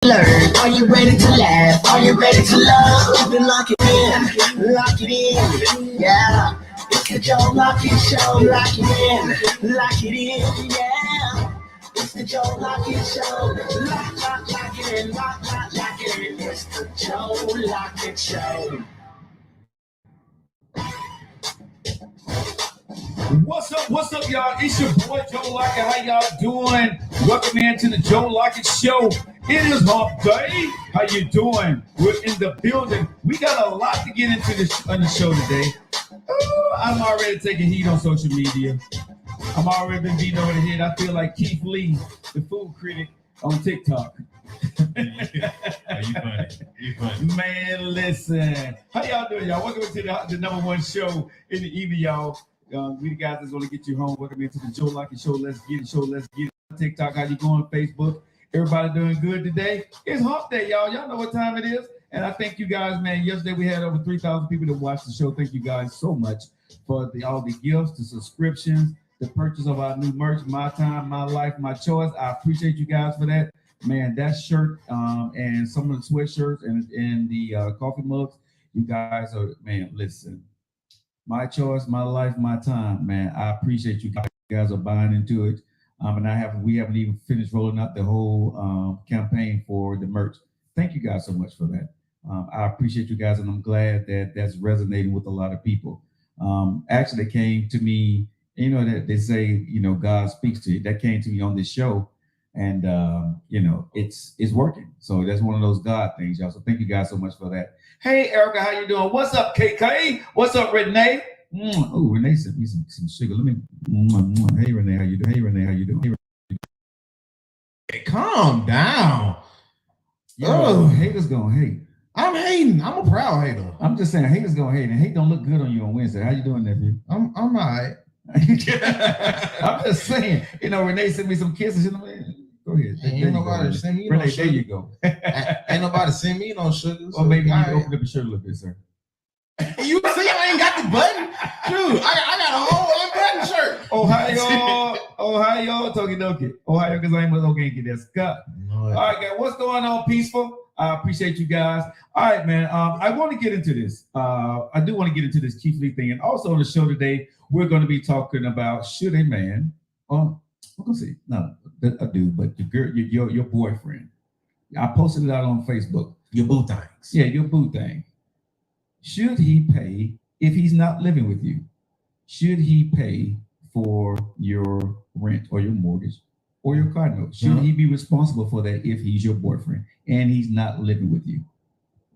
Learn. Are you ready to laugh? Are you ready to love? Then lock it in, lock it in, yeah. It's the Joe Lockett Show. Lock it in, lock it in, yeah. It's the Joe Lockett Show. Lock it in, lock it in. It's the Joe Lockett Show. What's up, y'all? It's your boy, Joe Lockett. How y'all doing? Welcome in to the Joe Lockett Show. It is hump day. How you doing? We're in the building. We got a lot to get into this on the show today. I'm already taking heat on social media. I'm already been beaten over the head. I feel like Keith Lee, the food critic on TikTok. You funny. Man, listen. How y'all doing, y'all? Welcome to the number one show in the evening, y'all. We the guys that's going to get you home. Welcome into the Joe Lockett Show. Let's get it. TikTok, how you going? Facebook. Everybody doing good today? It's hump day, y'all. Y'all know what time it is. And I thank you guys, man. Yesterday we had over 3,000 people that watched the show. Thank you guys so much for all the gifts, the subscriptions, the purchase of our new merch, My Time, My Life, My Choice. I appreciate you guys for that. Man, that shirt and some of the sweatshirts and the coffee mugs, you guys are, man, listen. My choice, my life, my time, man. I appreciate you guys are buying into it. And we haven't even finished rolling out the whole campaign for the merch. Thank you guys so much for that. I appreciate you guys, and I'm glad that that's resonating with a lot of people. Actually, it came to me, you know, that they say, you know, God speaks to you. That came to me on this show, and you know, it's working. So that's one of those God things, y'all. So thank you guys so much for that. Hey, Erica, how you doing? What's up, KK? What's up, Renee? Oh, Renee sent me some sugar. Let me. Hey, Renee, how you doing? Hey, Renee, how you doing? Hey, calm down. Oh, haters gonna hate. I'm hating. I'm a proud hater. I'm just saying, haters gonna hate, and hate don't look good on you on Wednesday. How you doing, nephew? I'm all right. I'm just saying, you know, Renee sent me some kisses. You know, go ahead. Ain't nobody send me Renee, no sugar. there you go. Ain't nobody send me no sugar. Or maybe you can open up your shirt a little bit, sir. You see, I ain't got the button. Dude, I got a whole unbuttoned shirt. Ohio, Tokidoki. Ohio, because I ain't with Ogenki. That's Scott. All right, guys, what's going on, Peaceful? I appreciate you guys. All right, man. I want to get into this. I do want to get into this Keith Lee thing. And also on the show today, we're going to be talking about should a man, I'm going to say, no, a dude, but the girl, your boyfriend. I posted it out on Facebook. Your boo things. Yeah, your boo thing. Should he pay if he's not living with you? Should he pay for your rent or your mortgage or your car note? Should he be responsible for that if he's your boyfriend and he's not living with you?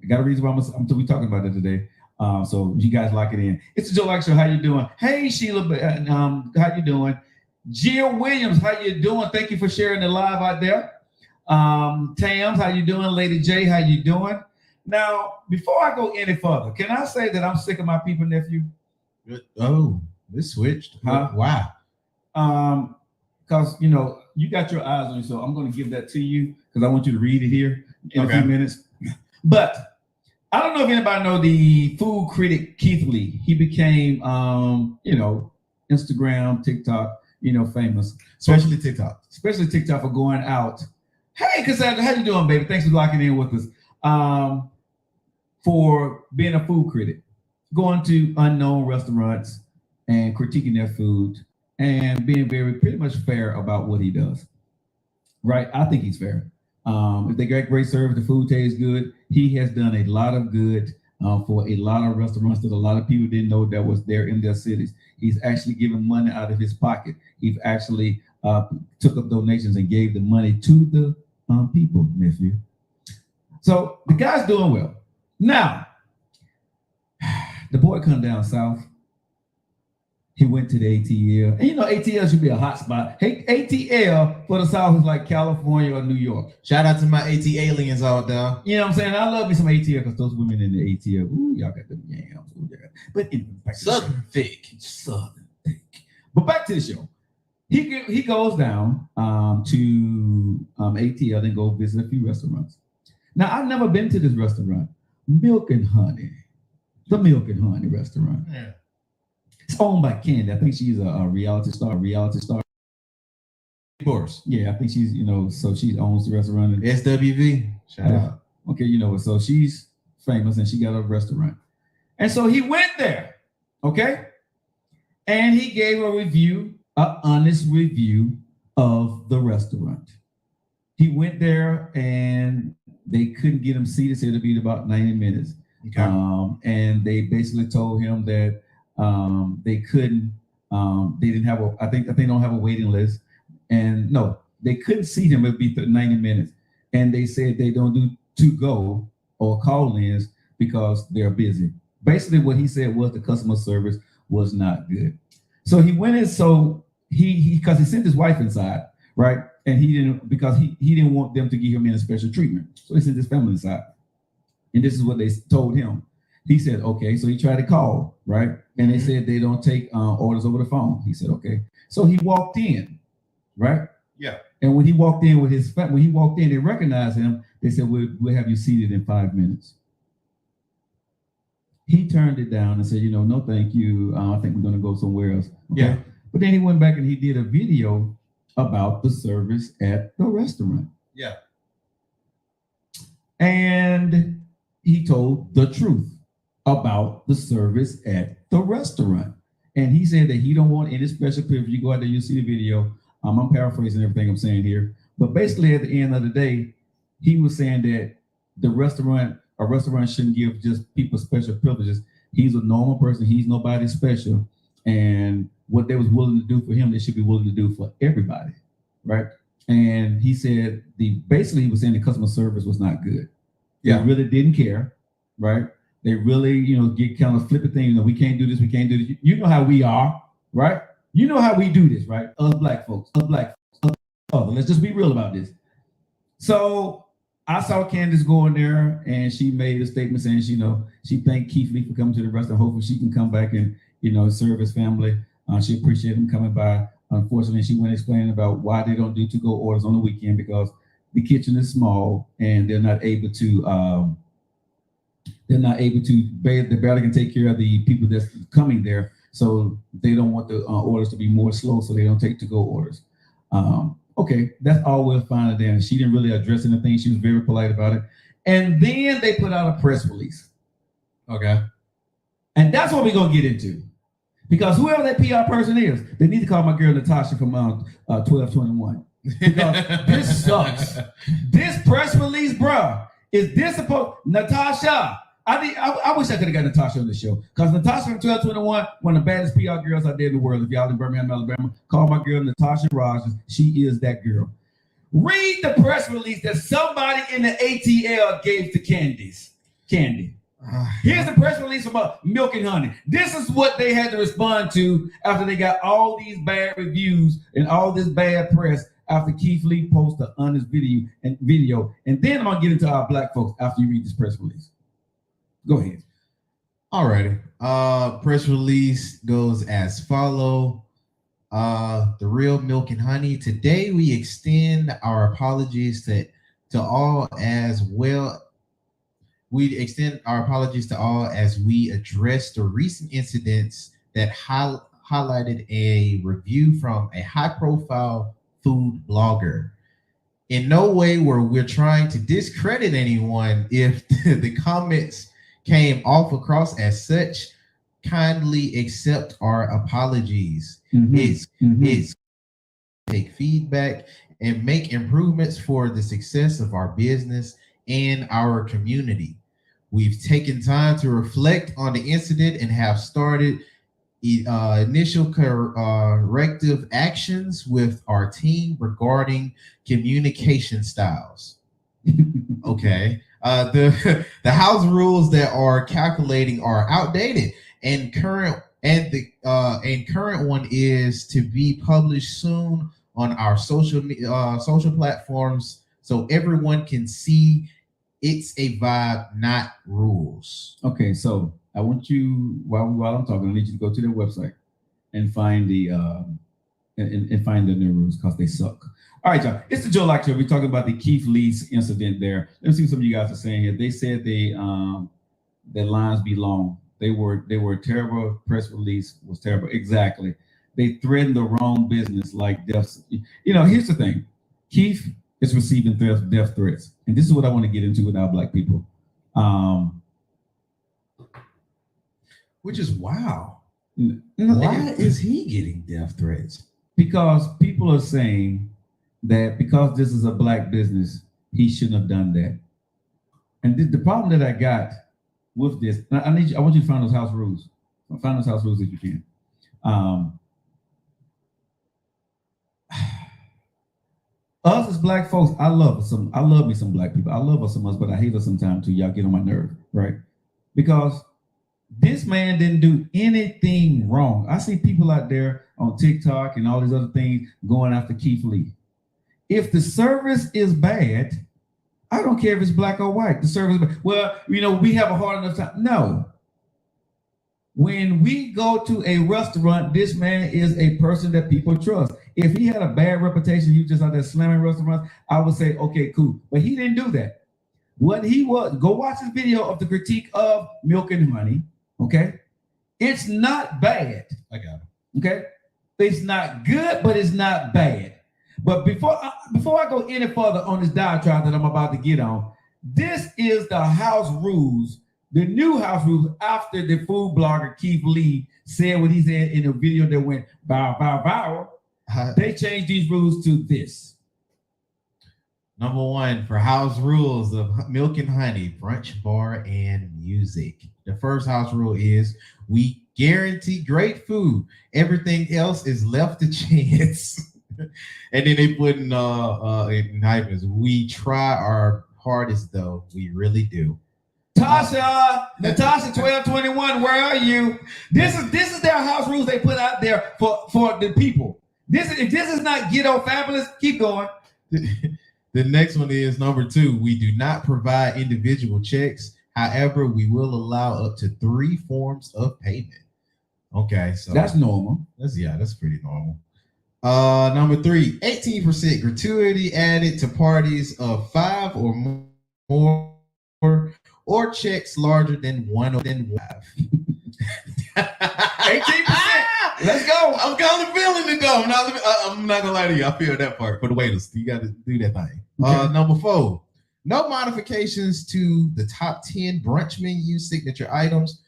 I got a reason why I'm be talking about it today. So you guys lock it in. It's the Joe Lockett Show. How you doing? Hey, Sheila, how you doing? Jill Williams, how you doing? Thank you for sharing the live out there. Tams, how you doing? Lady J, how you doing? Now, before I go any further, can I say that I'm sick of my people, nephew? Oh, this switched. Huh? Why? Because, you know, you got your eyes on you, so I'm going to give that to you because I want you to read it here in a few minutes. But I don't know if anybody know the food critic Keith Lee. He became, you know, Instagram, TikTok, you know, famous. Especially TikTok for going out. Hey, Cassandra, how you doing, baby? Thanks for locking in with us. For being a food critic, going to unknown restaurants and critiquing their food and being pretty much fair about what he does. Right? I think he's fair. If they got great service, the food tastes good. He has done a lot of good for a lot of restaurants that a lot of people didn't know that was there in their cities. He's actually given money out of his pocket. He's actually took up donations and gave the money to the people, nephew. So the guy's doing well. Now, the boy come down south. He went to the ATL. And you know, ATL should be a hot spot. Hey, ATL for the South is like California or New York. Shout out to my AT aliens out there. You know what I'm saying? I love me some ATL because those women in the ATL, ooh, y'all got them yams. Ooh, yeah. But anyway, Southern thick. But back to the show. He goes down to ATL and go visit a few restaurants. Now, I've never been to this restaurant, Milk and Honey. The Milk and Honey restaurant. Yeah. It's owned by Candy. I think she's a reality star. Of course. Yeah, I think she's, you know, so she owns the restaurant. SWV. Shout out. Okay, you know what? So she's famous and she got a restaurant. And so he went there, okay? And he gave a review, an honest review of the restaurant. He went there and they couldn't get him seated, so it'll be about 90 minutes. Okay. And they basically told him that they couldn't, they didn't have I think they don't have a waiting list. And no, they couldn't seat him, it'd be 90 minutes. And they said they don't do to-go or call-ins because they're busy. Basically what he said was the customer service was not good. So he went in, so because he sent his wife inside, right? And he didn't want them to give him any special treatment. So he sent his family inside. And this is what they told him. He said, okay. So he tried to call, right? And they said they don't take orders over the phone. He said, okay. So he walked in, right? Yeah. And when he walked in with his family, when he walked in, they recognized him. They said, we'll have you seated in 5 minutes. He turned it down and said, no, thank you. I think we're going to go somewhere else. Okay? Yeah. But then he went back and he did a video about the service at the restaurant. Yeah. And he told the truth about the service at the restaurant. And he said that he don't want any special privilege. You go out there, you see the video. I'm paraphrasing everything I'm saying here. But basically at the end of the day, he was saying that a restaurant shouldn't give just people special privileges. He's a normal person. He's nobody special. And what they was willing to do for him, they should be willing to do for everybody, right? And he said basically he was saying the customer service was not good. Yeah. They really didn't care, right? They really, get kind of flippant things. We can't do this. We can't do this. You know how we are, right? You know how we do this, right? Us black folks. Let's just be real about this. So I saw Candace go in there and she made a statement saying, she thanked Keith Lee for coming to the restaurant. Hopefully she can come back and, serve his family. She appreciated him coming by. Unfortunately, she went explaining about why they don't do to-go orders on the weekend because the kitchen is small and they're not able to, they barely can take care of the people that's coming there. So they don't want the orders to be more slow, so they don't take to-go orders. Okay, that's all well fine and then. She didn't really address anything. She was very polite about it. And then they put out a press release. Okay. And that's what we're going to get into. Because whoever that PR person is, they need to call my girl Natasha from 1221. Because this sucks. This press release, bruh, is this supposed... Natasha, I wish I could have got Natasha on the show. Because Natasha from 1221, one of the baddest PR girls out there in the world. If y'all in Birmingham, Alabama, call my girl Natasha Rogers. She is that girl. Read the press release that somebody in the ATL gave to Candy. Here's the press release about Milk and Honey. This is what they had to respond to after they got all these bad reviews and all this bad press after Keith Lee posted an honest video. And then I'm going to get into our black folks after you read this press release. Go ahead. All righty. Press release goes as follow. The Real Milk and Honey. Today we extend our apologies to all as well. We extend our apologies to all as we address the recent incidents that highlighted a review from a high-profile food blogger. In no way we're trying to discredit anyone. If the comments came off across as such, kindly accept our apologies. It's take feedback and make improvements for the success of our business and our community. We've taken time to reflect on the incident and have started initial corrective actions with our team regarding communication styles. Okay. The house rules that are calculating are outdated, and current one is to be published soon on our social platforms so everyone can see. It's a vibe, not rules. Okay, so I want you, while I'm talking, I need you to go to their website and find the find the new rules because they suck. All right, y'all. It's the Joe Lockett Show. We're talking about the Keith Lee's incident there. Let's see what some of you guys are saying here. They said their lines be long. They were terrible. Press release was terrible. Exactly. They threatened the wrong business like death. Here's the thing. Keith is receiving death threats. And this is what I want to get into with our Black people. Which is wow. Why is he getting death threats? Because people are saying that because this is a Black business, he shouldn't have done that. And the problem that I got with this, I want you to find those house rules. Find those house rules if you can. Us as Black folks, I love me some Black people. I love us so much, but I hate us sometimes too. Y'all get on my nerve, right? Because this man didn't do anything wrong. I see people out there on TikTok and all these other things going after Keith Lee. If the service is bad, I don't care if it's Black or white. The service, well, we have a hard enough time. No. When we go to a restaurant, this man is a person that people trust. If he had a bad reputation, he was just out there slamming restaurants, I would say, okay, cool. But he didn't do that. What he was, go watch his video of the critique of Milk and Honey, okay? It's not bad. I got it. Okay? It's not good, but it's not bad. But before I go any further on this diatribe that I'm about to get on, this is the house rules, the new house rules after the food blogger Keith Lee said what he said in a video that went viral. They changed these rules to this. Number 1, for house rules of Milk and Honey, brunch, bar, and music. The first house rule is we guarantee great food. Everything else is left to chance. And then they put in hyphens. We try our hardest, though. We really do. Natasha 1221, where are you? This is their house rules they put out there for the people. If this is not ghetto fabulous, keep going. The next one is number 2. We do not provide individual checks. However, we will allow up to 3 forms of payment. Okay, so that's normal. That's pretty normal. Number 3, 18% gratuity added to parties of 5 or more, or checks larger than 1 or than 5. 18%. Let's go. I'm kind of feeling it though. I'm not gonna lie to you. I feel that part for the waiters. You got to do that thing. Okay. Number 4, no modifications to the top 10 brunch menu signature items.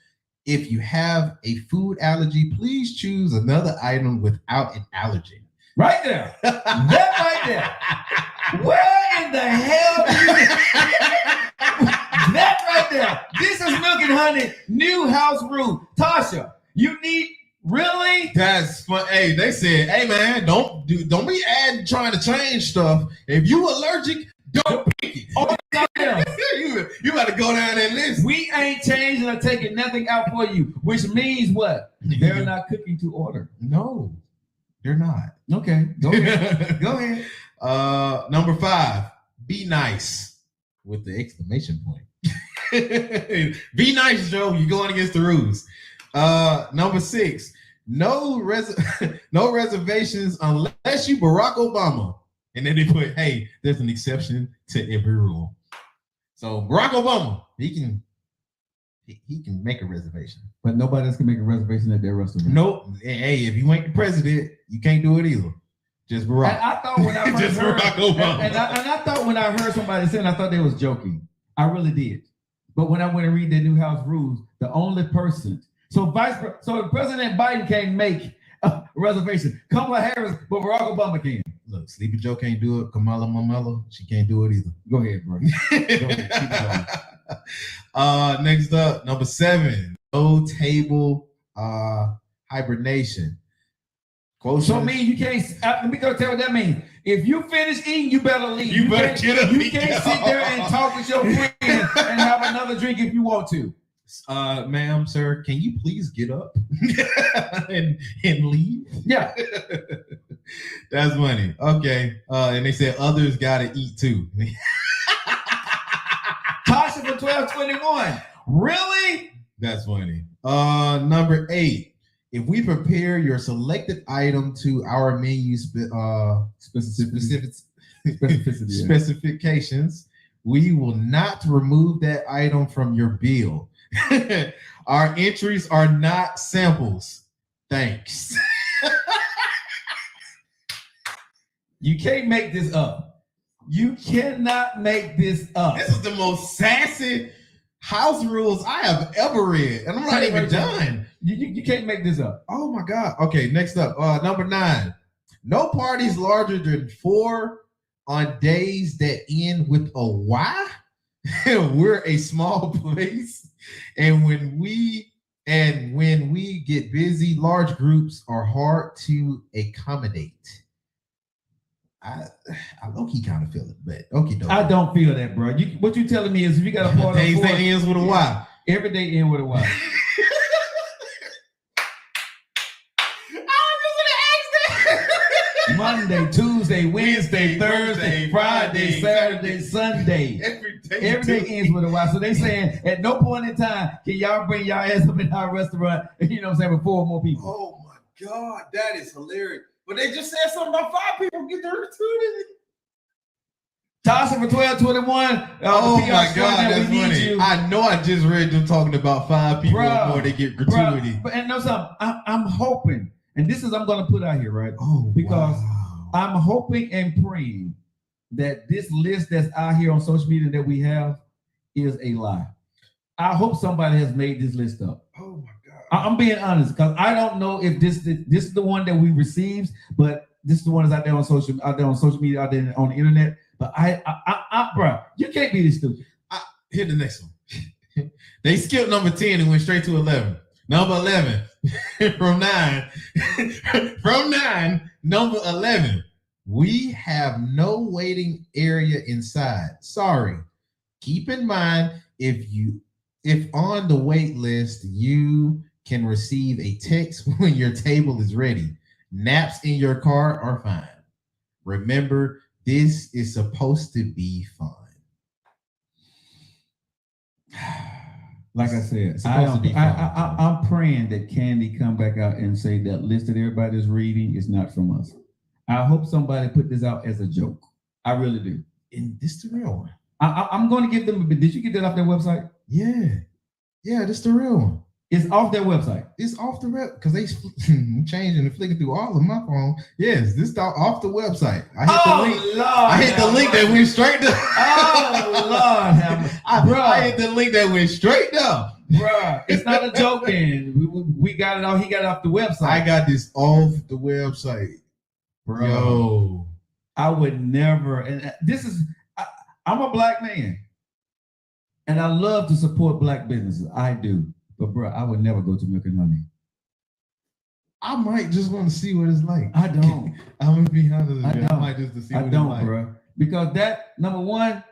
If you have a food allergy, please choose another item without an allergen. Right there. That right there. Where in the hell that right there. This is Milk and Honey, new house rule. Tasha, you need really? That's fun. Hey, they said, hey man, don't be trying to change stuff. If you allergic, don't pick it. You got to go down that list. We ain't changing or taking nothing out for you, which means what? They're not cooking to order. No, they're not. Okay, go ahead. Go ahead. Number 5, be nice with the exclamation point. Be nice, Joe. You're going against the rules. Number 6, no reservations unless you Barack Obama. And then they put, hey, there's an exception to every rule. So Barack Obama, he can make a reservation. But nobody else can make a reservation at their restaurant. Nope. Hey, if you ain't the president, you can't do it either. Just Barack. And I thought when I just heard, Barack Obama. And I thought when I heard somebody saying, I thought they was joking. I really did. But when I went and read their new house rules, the only person, so President Biden can't make a reservation. Kamala Harris, but Barack Obama can. Look, Sleepy Joe can't do it. Kamala Mamela, she can't do it either. Go ahead, bro. Go ahead. Keep going. Next up, number 7, no table hibernation. So mean you can't. Let me go tell you what that means. If you finish eating, you better leave. You better get up. You can't sit there and talk with your friend and have another drink if you want to. Ma'am, sir, can you please get up and leave? Yeah. That's funny. Okay. And they said others gotta eat too. Tasha for 1221. Really? That's funny. Number 8. If we prepare your selected item to our menu specifications, we will not remove that item from your bill. Our entries are not samples. Thanks. You can't make this up. You cannot make this up. This is the most sassy house rules I have ever read, and I'm not even done. You can't make this up. Oh my God. Okay, next up, number 9. No parties larger than 4 on days that end with a Y. We're a small place, and when we get busy, large groups are hard to accommodate. I low-key kind of feel it, but okay, I don't feel that, bro. What you telling me is if you got a party days that ends with a Y. Every day end with a Y. Monday, Tuesday, Wednesday, Thursday, Friday, Saturday, Sunday. Every day ends with a Y. So they saying at no point in time can y'all bring y'all ass up in our restaurant, you know what I'm saying, with 4 more people. Oh my God, that is hilarious. But they just said something about 5 people get their opportunity. Toss it for 1221. Oh my God, that's funny. I know I just read them talking about 5 people before they get gratuity. But and know something, I'm hoping, and this is I'm gonna put out here, right? Oh, because wow. I'm hoping and praying that this list that's out here on social media that we have is a lie. I hope somebody has made this list up. Oh my God. I'm being honest because I don't know if this is the one that we received, but this is the one that's out there on social media, out there on the internet. But bro, you can't be this stupid. Here's the next one. They skipped number 10 and went straight to 11. Number 11 from 9. From 9, number 11. We have no waiting area inside. Sorry. Keep in mind if on the wait list you can receive a text when your table is ready. Naps in your car are fine. Remember, this is supposed to be fun. Like I said, I'm praying that Candy come back out and say that list that everybody's reading is not from us. I hope somebody put this out as a joke. I really do. And this is the real one. I'm going to give them. Did you get that off their website? Yeah, this is the real one. It's off their website. It's off the web because they changing and flicking through all of my phone. Yes, this is off the website. I hit the link. Lord, I hit the link that went straight to. Oh Lord, I hit the link that went straight down. Bruh, it's not a joke. Then we got it off. He got it off the website. I got this off the website, bro. Yo. I would never. And this is. I'm a black man, and I love to support black businesses. I do. But bro, I would never go to Milk and Honey. I might just want to see what it's like. I don't. I'm gonna be honest. I might just to see. I what don't, it's like. Bro. Because that number one,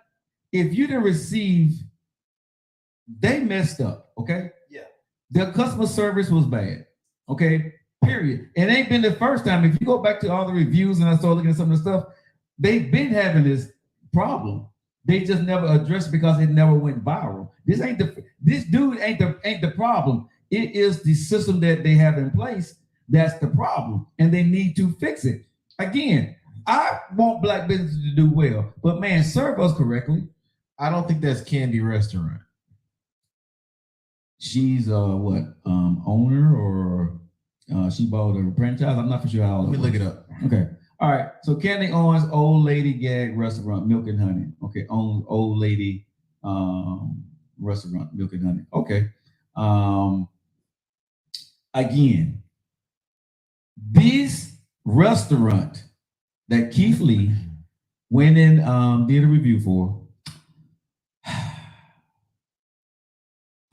if you didn't receive, they messed up. Okay. Yeah. Their customer service was bad. Okay. Period. It ain't been the first time. If you go back to all the reviews and I started looking at some of the stuff, they've been having this problem. They just never addressed it because it never went viral. This dude ain't the problem. It is the system that they have in place that's the problem, and they need to fix it. Again, I want black businesses to do well, but man, serve us correctly. I don't think that's Candy Restaurant. She's owner or she bought a franchise. I'm not for sure how. Let me look it up. Okay. All right, so Candy owns Old Lady Gag Restaurant, Milk and Honey. Okay, owns Old Lady Restaurant, Milk and Honey. Okay. Again, this restaurant that Keith Lee went in, did a review for,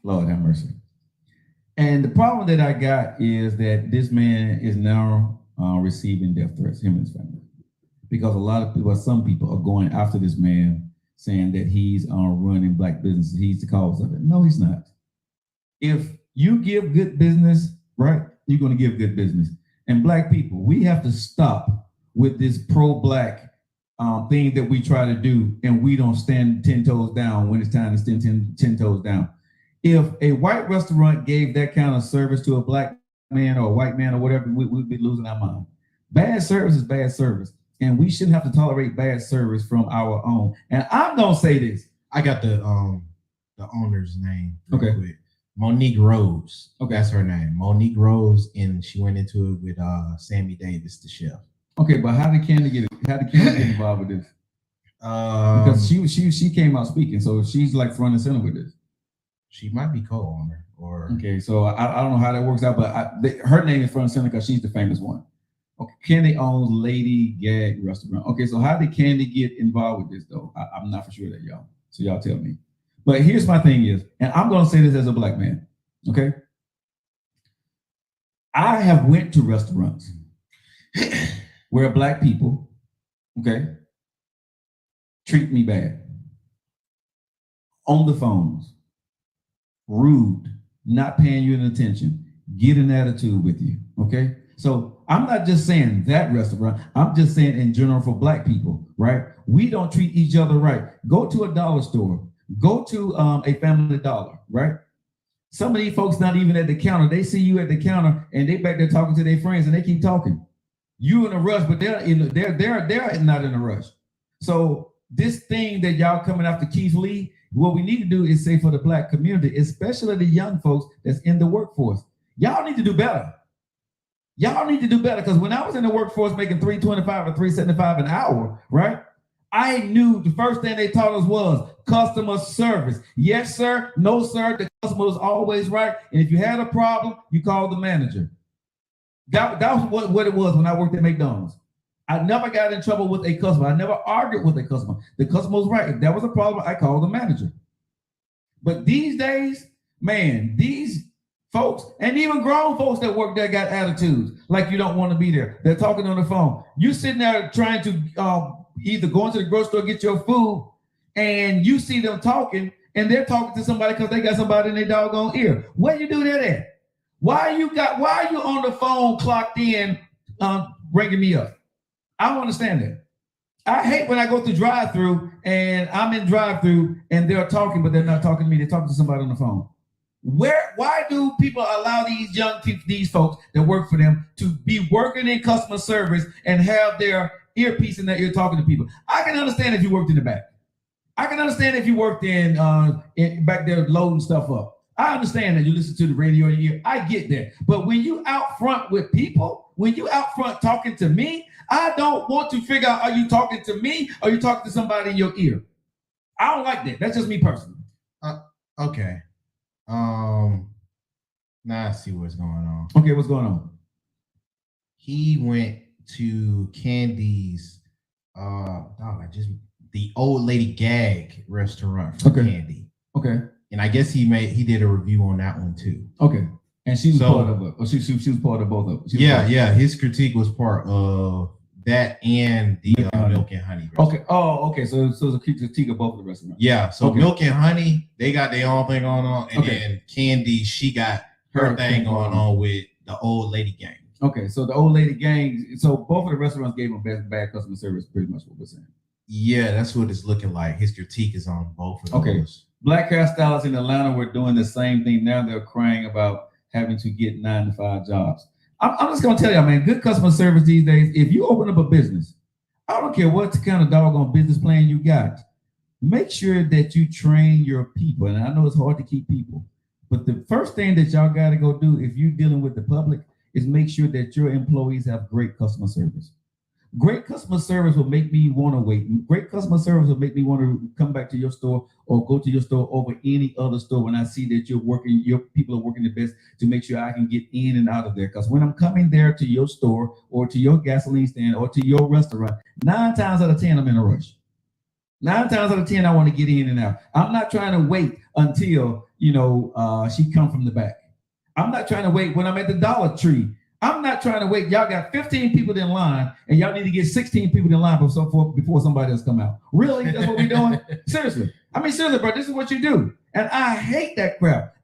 Lord have mercy. And the problem that I got is that this man is now receiving death threats, him and his family, because a lot of people, some people are going after this man, saying that he's running black businesses. He's the cause of it. No, he's not. If you give good business, right, you're going to give good business. And black people, we have to stop with this pro-black thing that we try to do, and we don't stand 10 toes down when it's time to stand 10 toes down. If a white restaurant gave that kind of service to a black man or a white man or whatever, we'd be losing our mind. Bad service is bad service, and we shouldn't have to tolerate bad service from our own. And I'm gonna say this. I got the owner's name. Okay. Quick. Monique Rose. Okay. That's her name. Monique Rose, and she went into it with Sammy Davis, the chef. Okay, but how did Candy get involved with this? Because she came out speaking, so she's like front and center with this. She might be co-owner or okay. So I don't know how that works out, but her name is front and center because she's the famous one. Okay, Candy owns Lady Gag Restaurant. Okay, so how did Candy get involved with this though? I'm not for sure that y'all. So y'all tell me. But here's my thing is, and I'm gonna say this as a black man. Okay, I have went to restaurants where black people, okay, treat me bad on the phones, rude, not paying you any attention, get an attitude with you. Okay, so I'm not just saying that restaurant. I'm just saying in general for black people, right? We don't treat each other right. Go to a dollar store. Go to a Family Dollar, right? Some of these folks not even at the counter. They see you at the counter and they back there talking to their friends and they keep talking. You in a rush, but they're not in a rush. So this thing that y'all coming after Keith Lee, what we need to do is say for the black community, especially the young folks that's in the workforce, y'all need to do better. Y'all need to do better because when I was in the workforce making $325 or $375 an hour, right? I knew the first thing they taught us was customer service. Yes, sir. No, sir. The customer was always right. And if you had a problem, you called the manager. That was what it was when I worked at McDonald's. I never got in trouble with a customer. I never argued with a customer. The customer was right. If there was a problem, I called the manager. But these days, man, these folks, and even grown folks that work there got attitudes like you don't want to be there. They're talking on the phone. You sitting there trying to either go into the grocery store, get your food, and you see them talking, and they're talking to somebody because they got somebody in their doggone ear. Where you do that at? Why are you on the phone clocked in, bringing me up? I don't understand that. I hate when I go through drive-through and I'm in drive-through and they're talking, but they're not talking to me. They're talking to somebody on the phone. Why do people allow these young people, these folks that work for them, to be working in customer service and have their earpiece in their ear talking to people? I can understand if you worked in the back. I can understand if you worked in back there loading stuff up. I understand that you listen to the radio in your ear. I get that. But when you out front with people, when you out front talking to me, I don't want to figure out, are you talking to me or are you talking to somebody in your ear? I don't like that. That's just me personally. Okay. Now I see what's going on. Okay, what's going on? He went to Candy's just the old lady gag restaurant for Candy. Okay. And I guess he did a review on that one too. Okay. And she was part of it. Or she was part of both of them. Yeah. His critique was part of that and the Milk and Honey restaurant. Okay. Oh, okay. So it's a critique of both of the restaurants. Yeah. So Milk and Honey, they got their own thing going on, and then Candy, she got her thing going on with the old lady gang. Okay. So the old lady gang. So both of the restaurants gave them bad customer service. Pretty much what we're saying. Yeah, that's what it's looking like. His critique is on both of those. Okay. Black hairstylists in Atlanta were doing the same thing. Now they're crying about having to get 9-to-5 jobs. I'm just gonna tell you, man, good customer service these days. If you open up a business, I don't care what kind of doggone business plan you got, make sure that you train your people. And I know it's hard to keep people, but the first thing that y'all gotta go do if you're dealing with the public is make sure that your employees have great customer service. Great customer service will make me want to wait. Great customer service will make me want to come back to your store or go to your store over any other store when I see that your people are working the best to make sure I can get in and out of there. Because when I'm coming there to your store or to your gasoline stand or to your restaurant, 9 times out of 10, I'm in a rush. 9 times out of 10, I want to get in and out. I'm not trying to wait until, she come from the back. I'm not trying to wait when I'm at the Dollar Tree. I'm not trying to wait. Y'all got 15 people in line, and y'all need to get 16 people in line before somebody else come out. Really? That's what we're doing? Seriously. Seriously, bro, this is what you do. And I hate that crap.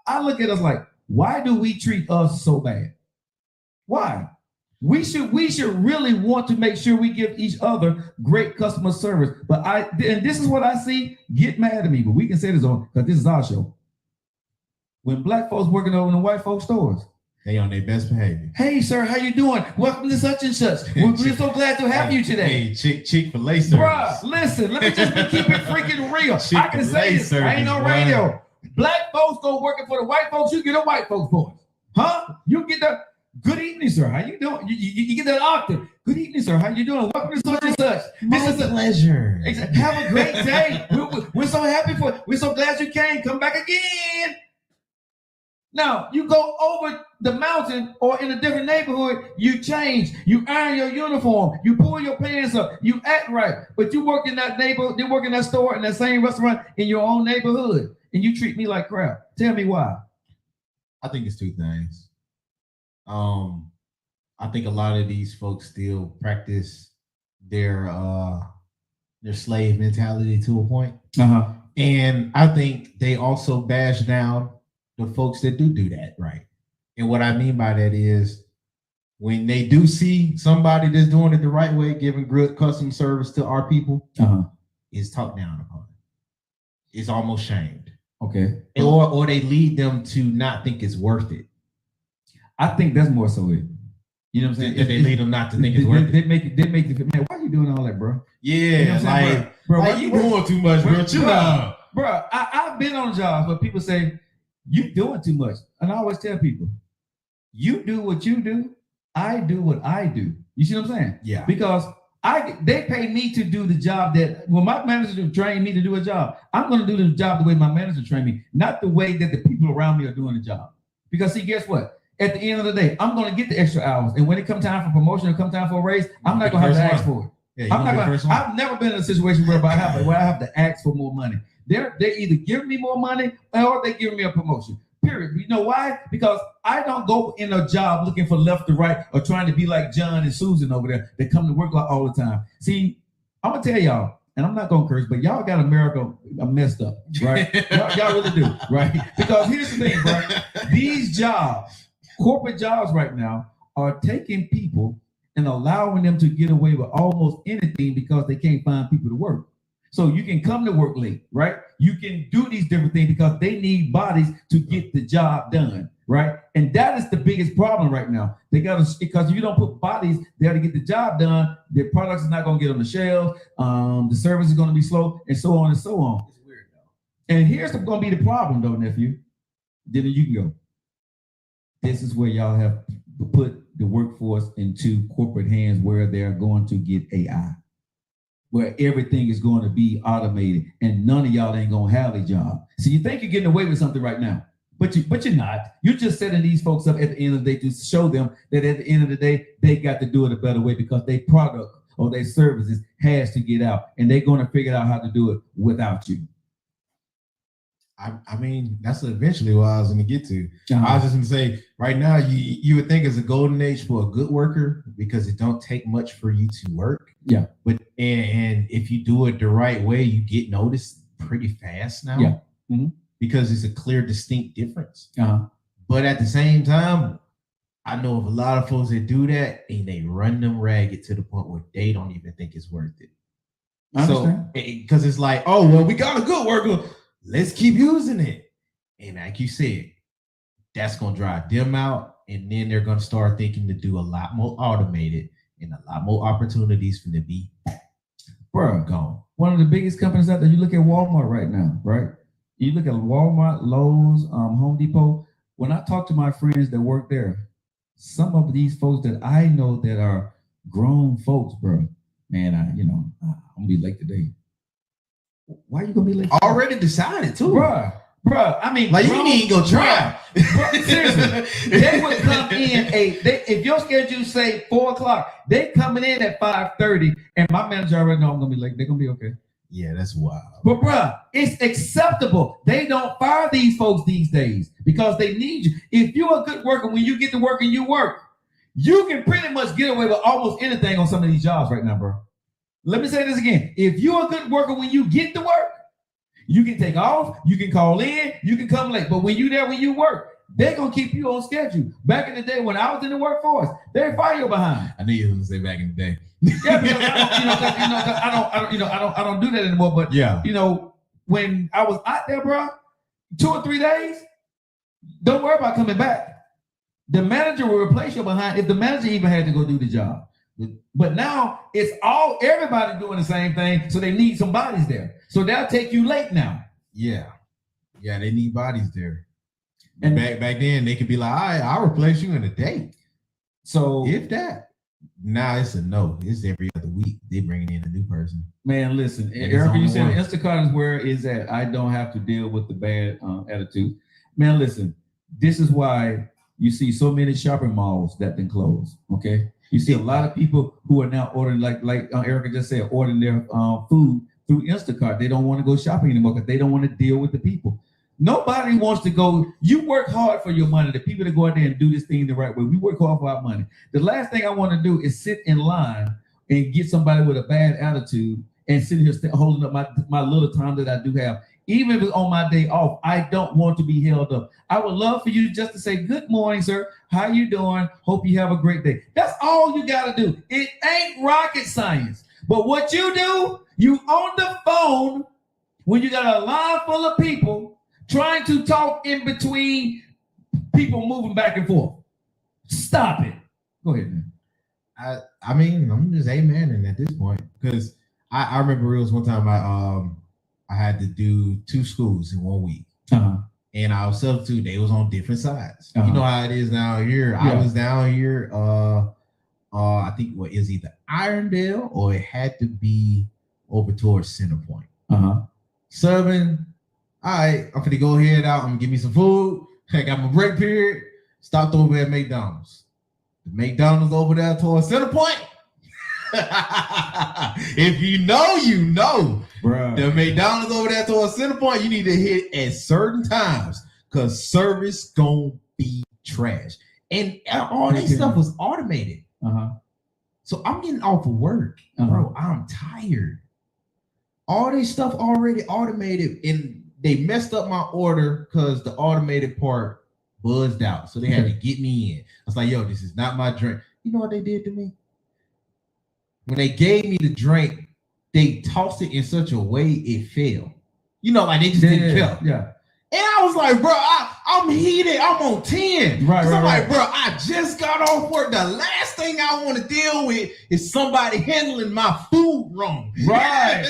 I look at us like, why do we treat us so bad? Why? We should really want to make sure we give each other great customer service. And this is what I see. Get mad at me, but we can say this on because this is our show. When black folks working over in the white folks stores, they on their best behavior. Hey, sir, how you doing? Welcome to such and such. We're so glad to have you today. Hey, Chick-fil-A service. Bruh, listen, let me just keep it freaking real. I can say this. I ain't on radio. Black folks go working for the white folks. You get a white folks voice. Huh? You get the good evening, sir. How you doing? You get that octave. Good evening, sir. How you doing? Welcome to such and such. This is a pleasure. Have a great day. We're so happy for. We're so glad you came. Come back again. Now you go over the mountain or in a different neighborhood. You change. You iron your uniform. You pull your pants up. You act right. But you work in that neighborhood. You work in that store in that same restaurant in your own neighborhood, and you treat me like crap. Tell me why. I think it's two things. I think a lot of these folks still practice their slave mentality to a point. And I think they also bash down the folks that do that right. And what I mean by that is when they do see somebody that's doing it the right way, giving good customer service to our people, is talked down upon. It's almost shamed. Okay. Or they lead them to not think it's worth it. I think that's more so it. You know what I'm saying? If they lead them not to think it's worth it. They make you, man, why are you doing all that, bro? Yeah, you know like, bro, like you doing too much, bro. Chill out. Bro, I've been on jobs where people say, you doing too much. And I always tell people, you do what you do, I do what I do. You see what I'm saying? Yeah. Because they pay me to do the job that when my manager trained me to do a job, I'm going to do the job the way my manager trained me, not the way that the people around me are doing the job. Because see, guess what? At the end of the day, I'm going to get the extra hours. And when it comes time for promotion or come time for a raise, I'm not going to have to ask for it. Yeah, I've never been in a situation where I have to ask for more money. They're either giving me more money or they're giving me a promotion. Period. You know why? Because I don't go in a job looking for left to right or trying to be like John and Susan over there that come to work all the time. See, I'm going to tell y'all, and I'm not going to curse, but y'all got America messed up, right? y'all really do, right? Because here's the thing, bro. These jobs, corporate jobs right now, are taking people and allowing them to get away with almost anything because they can't find people to work. So you can come to work late, right? You can do these different things because they need bodies to get the job done, right? And that is the biggest problem right now. They got to, because if you don't put bodies there to get the job done, their products is not going to get on the shelves. The service is going to be slow, and so on and so on. It's weird, though. And here's going to be the problem, though, nephew. Then you can go. This is where y'all have put the workforce into corporate hands where they're going to get AI, where everything is going to be automated and none of y'all ain't going to have a job. So you think you're getting away with something right now, but you're not. You're just setting these folks up at the end of the day to show them that at the end of the day, they got to do it a better way because their product or their services has to get out and they're going to figure out how to do it without you. I mean, that's eventually what I was going to get to. I was just going to say, right now, you would think it's a golden age for a good worker because it don't take much for you to work. Yeah. But and if you do it the right way, you get noticed pretty fast now. Yeah. Mm-hmm. Because it's a clear, distinct difference. But at the same time, I know of a lot of folks that do that and they run them ragged to the point where they don't even think it's worth it. So, because it's like, oh, well, we got a good worker. Let's keep using it. And like you said, that's going to drive them out. And then they're going to start thinking to do a lot more automated and a lot more opportunities for them to be gone. One of the biggest companies out there, you look at Walmart right now, right? You look at Walmart, Lowe's, Home Depot. When I talk to my friends that work there, some of these folks that I know that are grown folks, bro, man, I'm going to be late today. Why are you gonna be late? Already decided too, bro. I mean, like you ain't gonna try. Seriously, they would come in if your schedule say 4:00, they coming in at 5:30, and my manager already know I'm gonna be late. They're gonna be okay. Yeah, that's wild. But bro, it's acceptable. They don't fire these folks these days because they need you. If you're a good worker, when you get to work and you work, you can pretty much get away with almost anything on some of these jobs right now, bro. Let me say this again. If you're a good worker when you get to work, you can take off, you can call in, you can come late. But when you there when you work, they're gonna keep you on schedule. Back in the day when I was in the workforce, they fire you behind. I knew you were gonna say back in the day. Yeah, because I don't do that anymore. But yeah, when I was out there, bro, 2 or 3 days, don't worry about coming back. The manager will replace you behind if the manager even had to go do the job. But now it's everybody doing the same thing, so they need some bodies there. So they'll take you late now. Yeah, they need bodies there. And back then they could be like, I'll replace you in a day. So if that. Now it's a no. It's every other week. They bringing in a new person. Man, listen, And it's Erica, you only said one. Instacart is where it's at. I don't have to deal with the bad attitude. Man, listen, this is why you see so many shopping malls that been closed. Okay, you see a lot of people who are now ordering, like Erica just said, ordering their food through Instacart. They don't want to go shopping anymore because they don't want to deal with the people. Nobody wants to go. You work hard for your money. The people that go out there and do this thing the right way. We work hard for our money. The last thing I want to do is sit in line and get somebody with a bad attitude and sit here holding up my little time that I do have. Even if it's on my day off, I don't want to be held up. I would love for you just to say, good morning, sir. How you doing? Hope you have a great day. That's all you got to do. It ain't rocket science. But what you do, you on the phone when you got a line full of people trying to talk in between people moving back and forth. Stop it. Go ahead, man. I mean, I'm just amening at this point because I remember it was one time I had to do 2 schools in 1 week, and I was substitute. They was on different sides. You know how it is down here. Yeah. I was down here. I think what is either Irondale or it had to be over towards Centerpoint. Serving. All right, I'm gonna go head out and give me some food. I got my break period. Stopped over at McDonald's. The McDonald's over there towards Centerpoint. If you know, you know. Bruh. The McDonald's over there towards Centerpoint, you need to hit at certain times because service gonna be trash. And all that stuff was automated. So I'm getting off of work, bro. I'm tired. All this stuff already automated, and they messed up my order because the automated part buzzed out. So they had to get me in. I was like, yo, this is not my drink. You know what they did to me? When they gave me the drink, they tossed it in such a way it fell. You know, like they just didn't care. Yeah. And I was like, bro, I'm heated. I'm on 10. Right. I'm like, bro, I just got off work. The last thing I want to deal with is somebody handling my food wrong. Right.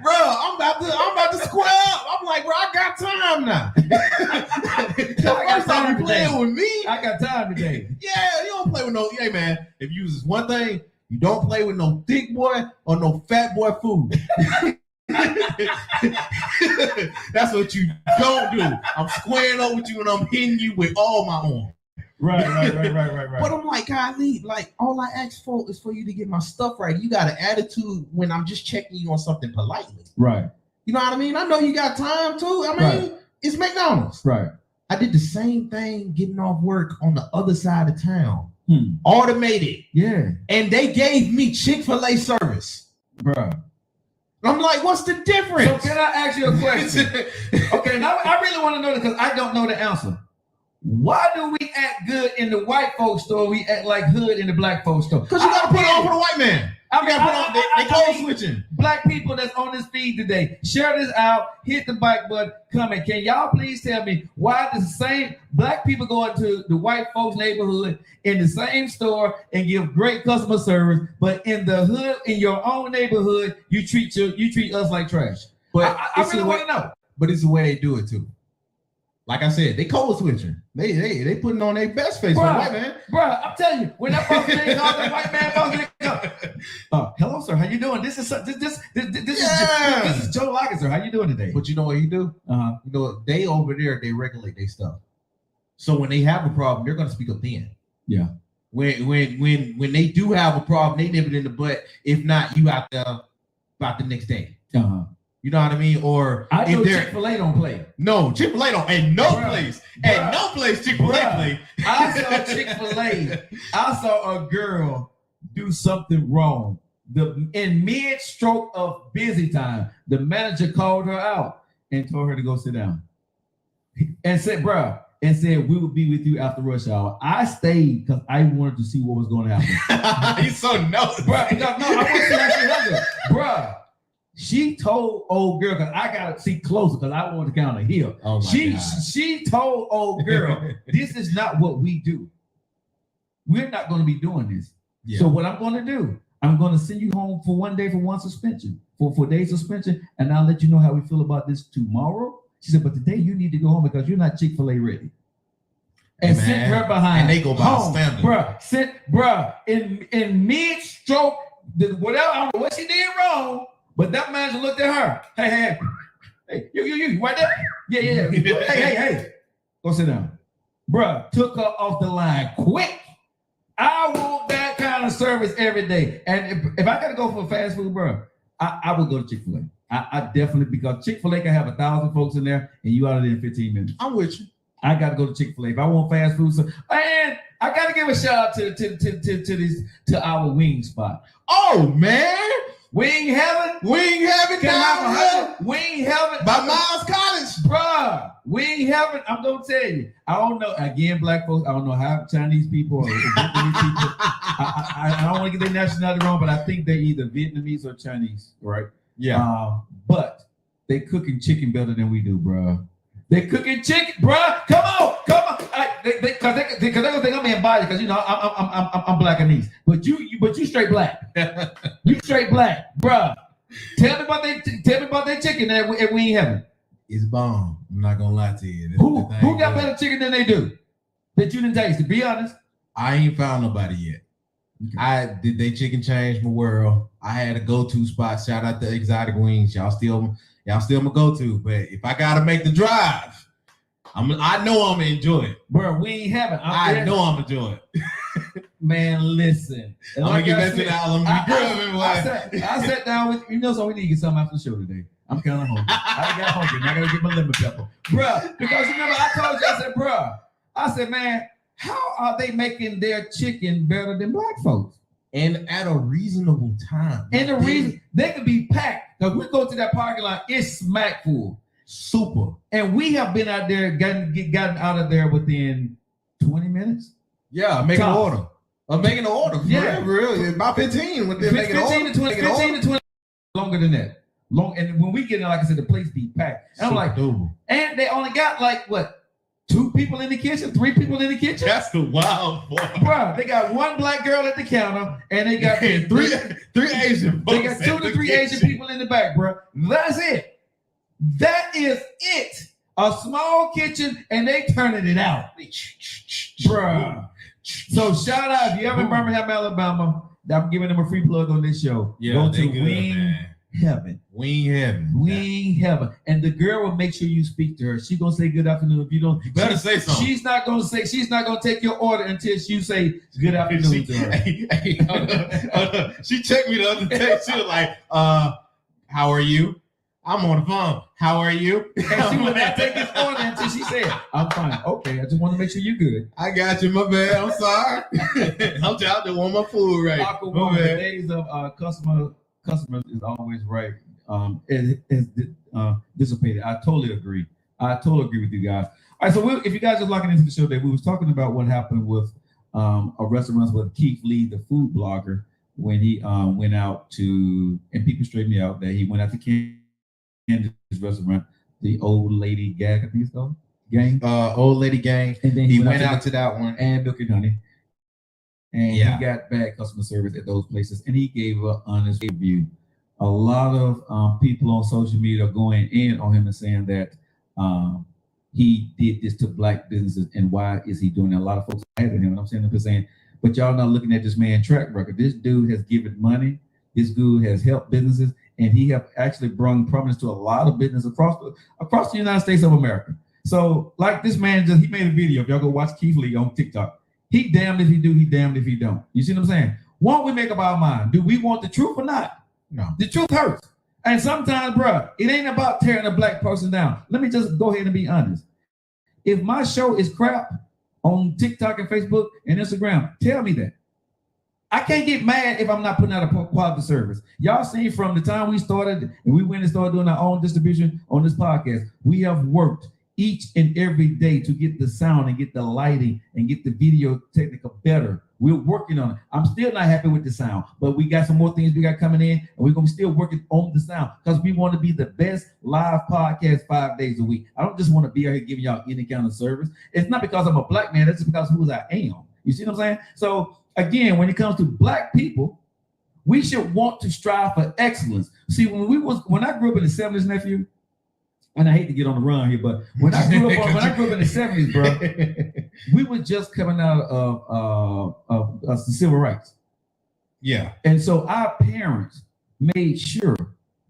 Bro, I'm about to square up. I'm like, bro, I got time now. First time you playing with me. I got time today. Yeah, you don't play with no. Hey man, if you use one thing, you don't play with no thick boy or no fat boy food. That's what you don't do. I'm squaring up with you and I'm hitting you with all my arm. Right. But I'm like, golly, like all I ask for is for you to get my stuff right. You got an attitude when I'm just checking you on something politely. Right. You know what I mean? I know you got time too. I mean, It's McDonald's. Right. I did the same thing getting off work on the other side of town. Automated. Yeah. And they gave me Chick-fil-A service. Bruh. I'm like, what's the difference? So can I ask you a question? Okay, now I really want to know this because I don't know the answer. Why do we act good in the white folks store? We act like hood in the black folks store. Because you got to put it on for the white man. They code switching. Black people that's on this feed today, share this out, hit the bike button, comment. Can y'all please tell me why the same black people go into the white folks neighborhood in the same store and give great customer service, but in the hood, in your own neighborhood, you treat us like trash? But I really want to know. But it's the way they do it too. Like I said, they code switching. They putting on their best face for the white man. Bro, I'm telling you, when that fucking name calls the white man, hello, sir. How you doing? This is Joe Lockett, sir. How you doing today? But you know what he do? You know, they over there, they regulate their stuff. So when they have a problem, they're gonna speak up then. Yeah. When they do have a problem, they nip it in the butt. If not, you out there about the next day. You know what I mean? Or I know Chick-fil-A don't play. No, Chick-fil-A don't. Ain't no place. Ain't no place Chick-fil-A play. I saw Chick-fil-A. I saw a girl do something wrong. In mid-stroke of busy time, the manager called her out and told her to go sit down. And said, we will be with you after rush hour. I stayed because I wanted to see what was going to happen. He's so nosy. No, I want to see how she handled it. Bruh. She told old girl, because I got to see closer because I want to count her heel. Oh she told old girl, this is not what we do. We're not going to be doing this. Yeah. So what I'm going to do, I'm going to send you home for 1 day for one suspension, for 4 days suspension, and I'll let you know how we feel about this tomorrow. She said, but today you need to go home because you're not Chick-fil-A ready. and sent her behind. And they go by standard. Bruh, in mid-stroke, whatever, I don't know what she did wrong, but that manager looked at her. Hey, you, right there? Yeah. Hey. Go sit down. Bruh, took her off the line quick. I want that kind of service every day. And if I got to go for fast food, bruh, I would go to Chick-fil-A. I definitely, because Chick-fil-A can have 1,000 folks in there and you out of there in 15 minutes. I'm with you. I got to go to Chick-fil-A. If I want fast food, and I got to give a shout out to our wing spot. Oh, man. Wing Heaven down here. Wing Heaven. By Miles College. Bruh, Wing Heaven, I'm going to tell you. I don't know, again, black folks, I don't know how Chinese people or Vietnamese people, I don't want to get their nationality wrong, but I think they're either Vietnamese or Chinese, right? Yeah. But they cooking chicken better than we do, bruh. They cooking chicken, bruh. Come on. Because they're gonna think I'm being biased because I'm Blackanese, but you straight black. You straight black, bruh. Tell me about that chicken that we ain't having. It's bomb. I'm not gonna lie to you. Who got better chicken than they do? That you didn't taste? To be honest, I ain't found nobody yet. Okay. They chicken changed my world. I had a go-to spot. Shout out to Exotic Wings. Y'all still my go-to. But if I gotta make the drive, I know I'm gonna enjoy it. Bro, we ain't having. I know I'm gonna enjoy it. Man, listen. I'm gonna get back to the album. I sat down with so we need to get something after the show today. I'm kind of hungry. I got hungry. And I gotta get my lemon pepper, bruh. Because remember, I told you, I said, man, how are they making their chicken better than black folks? And at a reasonable time. And the reason they could be packed. Because we go to that parking lot, it's smack full. Super. And we have been out there, gotten out of there within 20 minutes. Yeah, making an order. Making an order. Yeah. Really. About 15 when they're making 15 to 20. 15 to 20. Longer than that. And when we get in, like I said, the place be packed. And I'm like, and they only got like, what? 2 people in the kitchen, 3 people in the kitchen. That's the wild part. Bro, they got 1 black girl at the counter, and they got 3 Asian. They got 2 to 3 Asian people in the back, bro. That's it. That is it. A small kitchen, and they turning it out, bro. So shout out if you ever in Birmingham, Alabama. I'm giving them a free plug on this show. Yeah, go to Wing Heaven. Wing Heaven. And the girl will make sure you speak to her. She's gonna say good afternoon. If you don't, you better say something. She's not gonna take your order until you say good afternoon to her. She checked me the other day. She was like, how are you? I'm on the phone. How are you? And she would not take this order until she said, I'm fine. Okay, I just want to make sure you're good. I got you, my bad. I'm sorry. I'm out there want my food right. The days of customers is always right. It's dissipated. I totally agree. With you guys. All right, so if you guys are locking into the show today, we was talking about what happened with a restaurant with Keith Lee, the food blogger, when he went out to, and people straightened me out that he went out to Candace's restaurant, the old lady gang, I think it's called gang. Old lady gang. And then he went out to that one and Milk and Honey. And he got bad customer service at those places, and he gave an honest review. A lot of people on social media are going in on him and saying that he did this to black businesses, and why is he doing that? A lot of folks are mad at him, and I'm saying, but y'all not looking at this man's track record. This dude has given money. This dude has helped businesses, and he have actually brought prominence to a lot of business across the United States of America. So, like this man, he made a video. If y'all go watch Keith Lee on TikTok, he damned if he do, he damned if he don't. You see what I'm saying? Won't we make up our mind? Do we want the truth or not? No. The truth hurts. And sometimes, bro, it ain't about tearing a black person down. Let me just go ahead and be honest. If my show is crap on TikTok and Facebook and Instagram, tell me that. I can't get mad if I'm not putting out a quality service. Y'all seen from the time we started and we went and started doing our own distribution on this podcast, we have worked each and every day to get the sound and get the lighting and get the video technical better. We're working on it. I'm still not happy with the sound, but we got some more things we got coming in, and we're going to still working on the sound because we want to be the best live podcast 5 days a week. I don't just want to be out here giving y'all any kind of service. It's not because I'm a black man. It's because of who I am. You see what I'm saying? So again, when it comes to black people, we should want to strive for excellence. See, when I grew up in the 70s, nephew, and I hate to get on the run here, but when I grew up in the 70s, bro, we were just coming out of the civil rights. Yeah. And so our parents made sure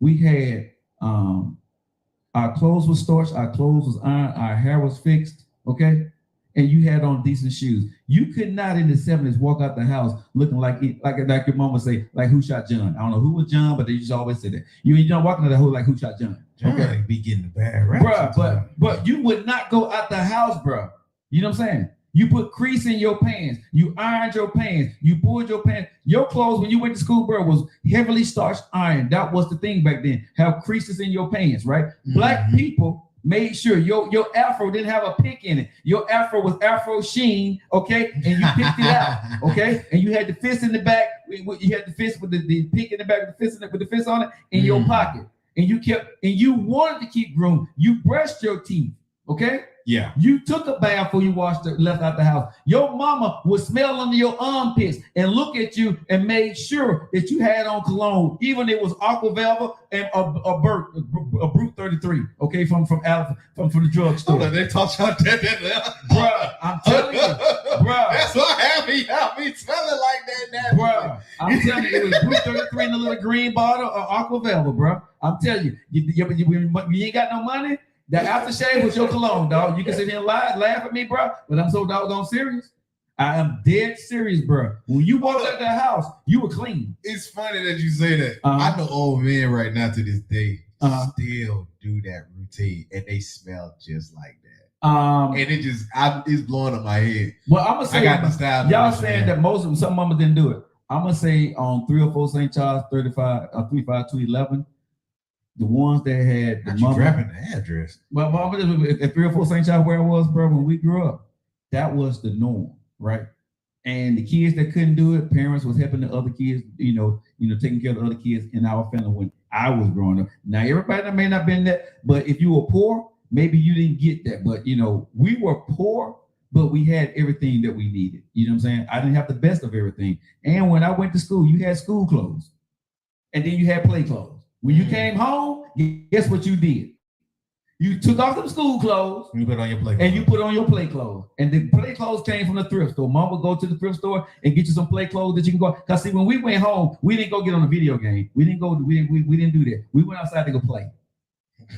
we had our clothes was starched, our clothes was ironed, our hair was fixed, okay? And you had on decent shoes. You could not in the 70s walk out the house looking like your mom would say, like, who shot John? I don't know who was John, but they just always say that. You don't walk into the house like, who shot John? Okay, be getting the bad rap. Bruh, but you would not go out the house, bruh. You know what I'm saying? You put crease in your pants. You ironed your pants. You pulled your pants. Your clothes when you went to school, bro, was heavily starched iron. That was the thing back then. Have creases in your pants, right? Mm-hmm. Black people made sure your afro didn't have a pick in it. Your afro was afro sheen, okay? And you picked it out, okay? And you had the fist in the back. You had the fist with the pick in the back with the fist on it in your pocket. And you wanted to keep groomed. You brushed your teeth, okay? Yeah. You took a bath before you left out the house. Your mama would smell under your armpits and look at you and made sure that you had on cologne, even if it was Aqua Velva and a Brute 33, okay, from the drugstore. Oh, they taught y'all that. Bruh, I'm telling you, bruh. That's what happened. Y'all be smelling like that. Bruh, I'm telling you, it was Brute 33 in a little green bottle or Aqua Velva, bruh. I'm telling you, you ain't got no money. That aftershave was your cologne, dog. You can sit here and laugh at me, bro, but I'm so doggone serious. I am dead serious, bro. When you walked out that house, you were clean. It's funny that you say that. I know old men right now to this day still do that routine, and they smell just like that. And it's blowing up my head. Well, I'm gonna say, I got the style. Y'all saying that most of them, some mamas didn't do it. I'm gonna say on 304 St. Charles, 35211. The ones that had the mama grabbing the address. Well, at 304 St. Charles, where I was, bro, when we grew up, that was the norm, right? And the kids that couldn't do it, parents was helping the other kids, taking care of the other kids in our family when I was growing up. Now, everybody that may not have been that, but if you were poor, maybe you didn't get that. But we were poor, but we had everything that we needed. You know what I'm saying? I didn't have the best of everything. And when I went to school, you had school clothes, and then you had play clothes. When you came home, guess what you did? You took off them school clothes. You put on your play clothes. And you put on your play clothes. And the play clothes came from the thrift store. Mom would go to the thrift store and get you some play clothes that you can go. Because see, when we went home, we didn't go get on a video game. We didn't do that. We went outside to go play.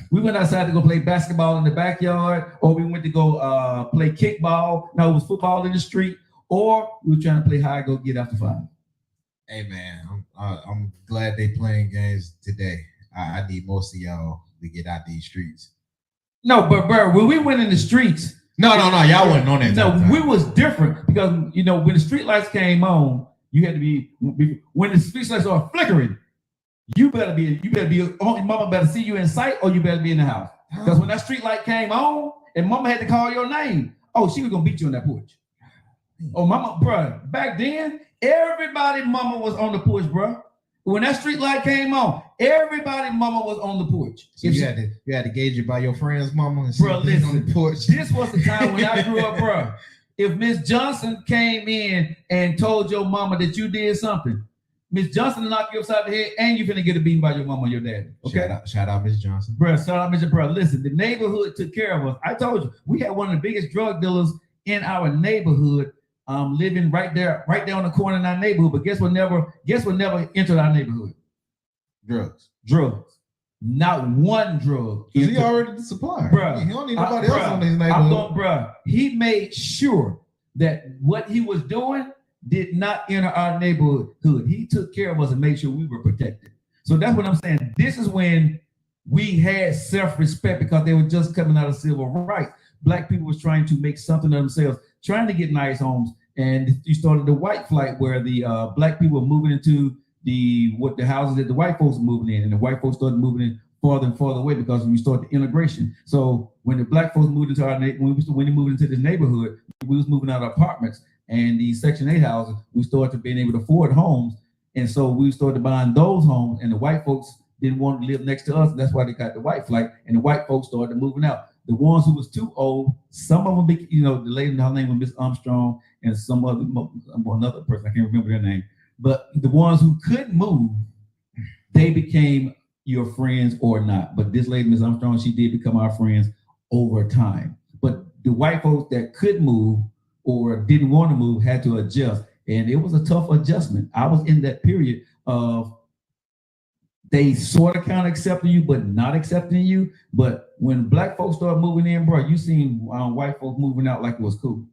We went outside to go play basketball in the backyard, or we went to go play kickball. No, it was football in the street, or we were trying to play hide go get after 5. Hey man, I'm glad they playing games today. I need most of y'all to get out these streets. No, but bro, when we went in the streets, no, y'all wasn't on that. No, we was different because when the street lights came on, you had to be when the street lights are flickering. You better be mama better see you in sight, or you better be in the house. Because when that street light came on and mama had to call your name, she was gonna beat you on that porch. Oh, mama, bro, back then. Everybody mama was on the porch, bro. When that street light came on, everybody mama was on the porch. So you had to gauge it by your friend's mama and bro, listen, on the porch. This was the time when I grew up, bro. If Miss Johnson came in and told your mama that you did something, Miss Johnson will knock you upside the head, and you're finna get a beating by your mama or your daddy. Okay? Shout out Miss Johnson. Bro, shout out Miss Bro. Listen, the neighborhood took care of us. I told you, we had one of the biggest drug dealers in our neighborhood. Living right there on the corner in our neighborhood. But guess what never entered our neighborhood? Drugs. Not one drug. Because he already the supplier. Bruh, he don't need nobody else on his neighborhood. He made sure that what he was doing did not enter our neighborhood. He took care of us and made sure we were protected. So that's what I'm saying. This is when we had self-respect, because they were just coming out of civil rights. Black people was trying to make something of themselves, trying to get nice homes. And you started the white flight, where the black people were moving into the houses that the white folks were moving in, and the white folks started moving in farther and farther away because we started the integration. So when the black folks moved into when they moved into this neighborhood, we was moving out of apartments and the Section 8 houses. We started being able to afford homes, and so we started buying those homes. And the white folks didn't want to live next to us. That's why they got the white flight, and the white folks started moving out. The ones who was too old, some of them, the lady, her name was Miss Armstrong, and another person, I can't remember their name. But the ones who couldn't move, they became your friends or not. But this lady, Ms. Armstrong, she did become our friends over time. But the white folks that could move or didn't want to move had to adjust. And it was a tough adjustment. I was in that period of they sort of kind of accepting you, but not accepting you. But when black folks started moving in, bro, you seen white folks moving out like it was cool.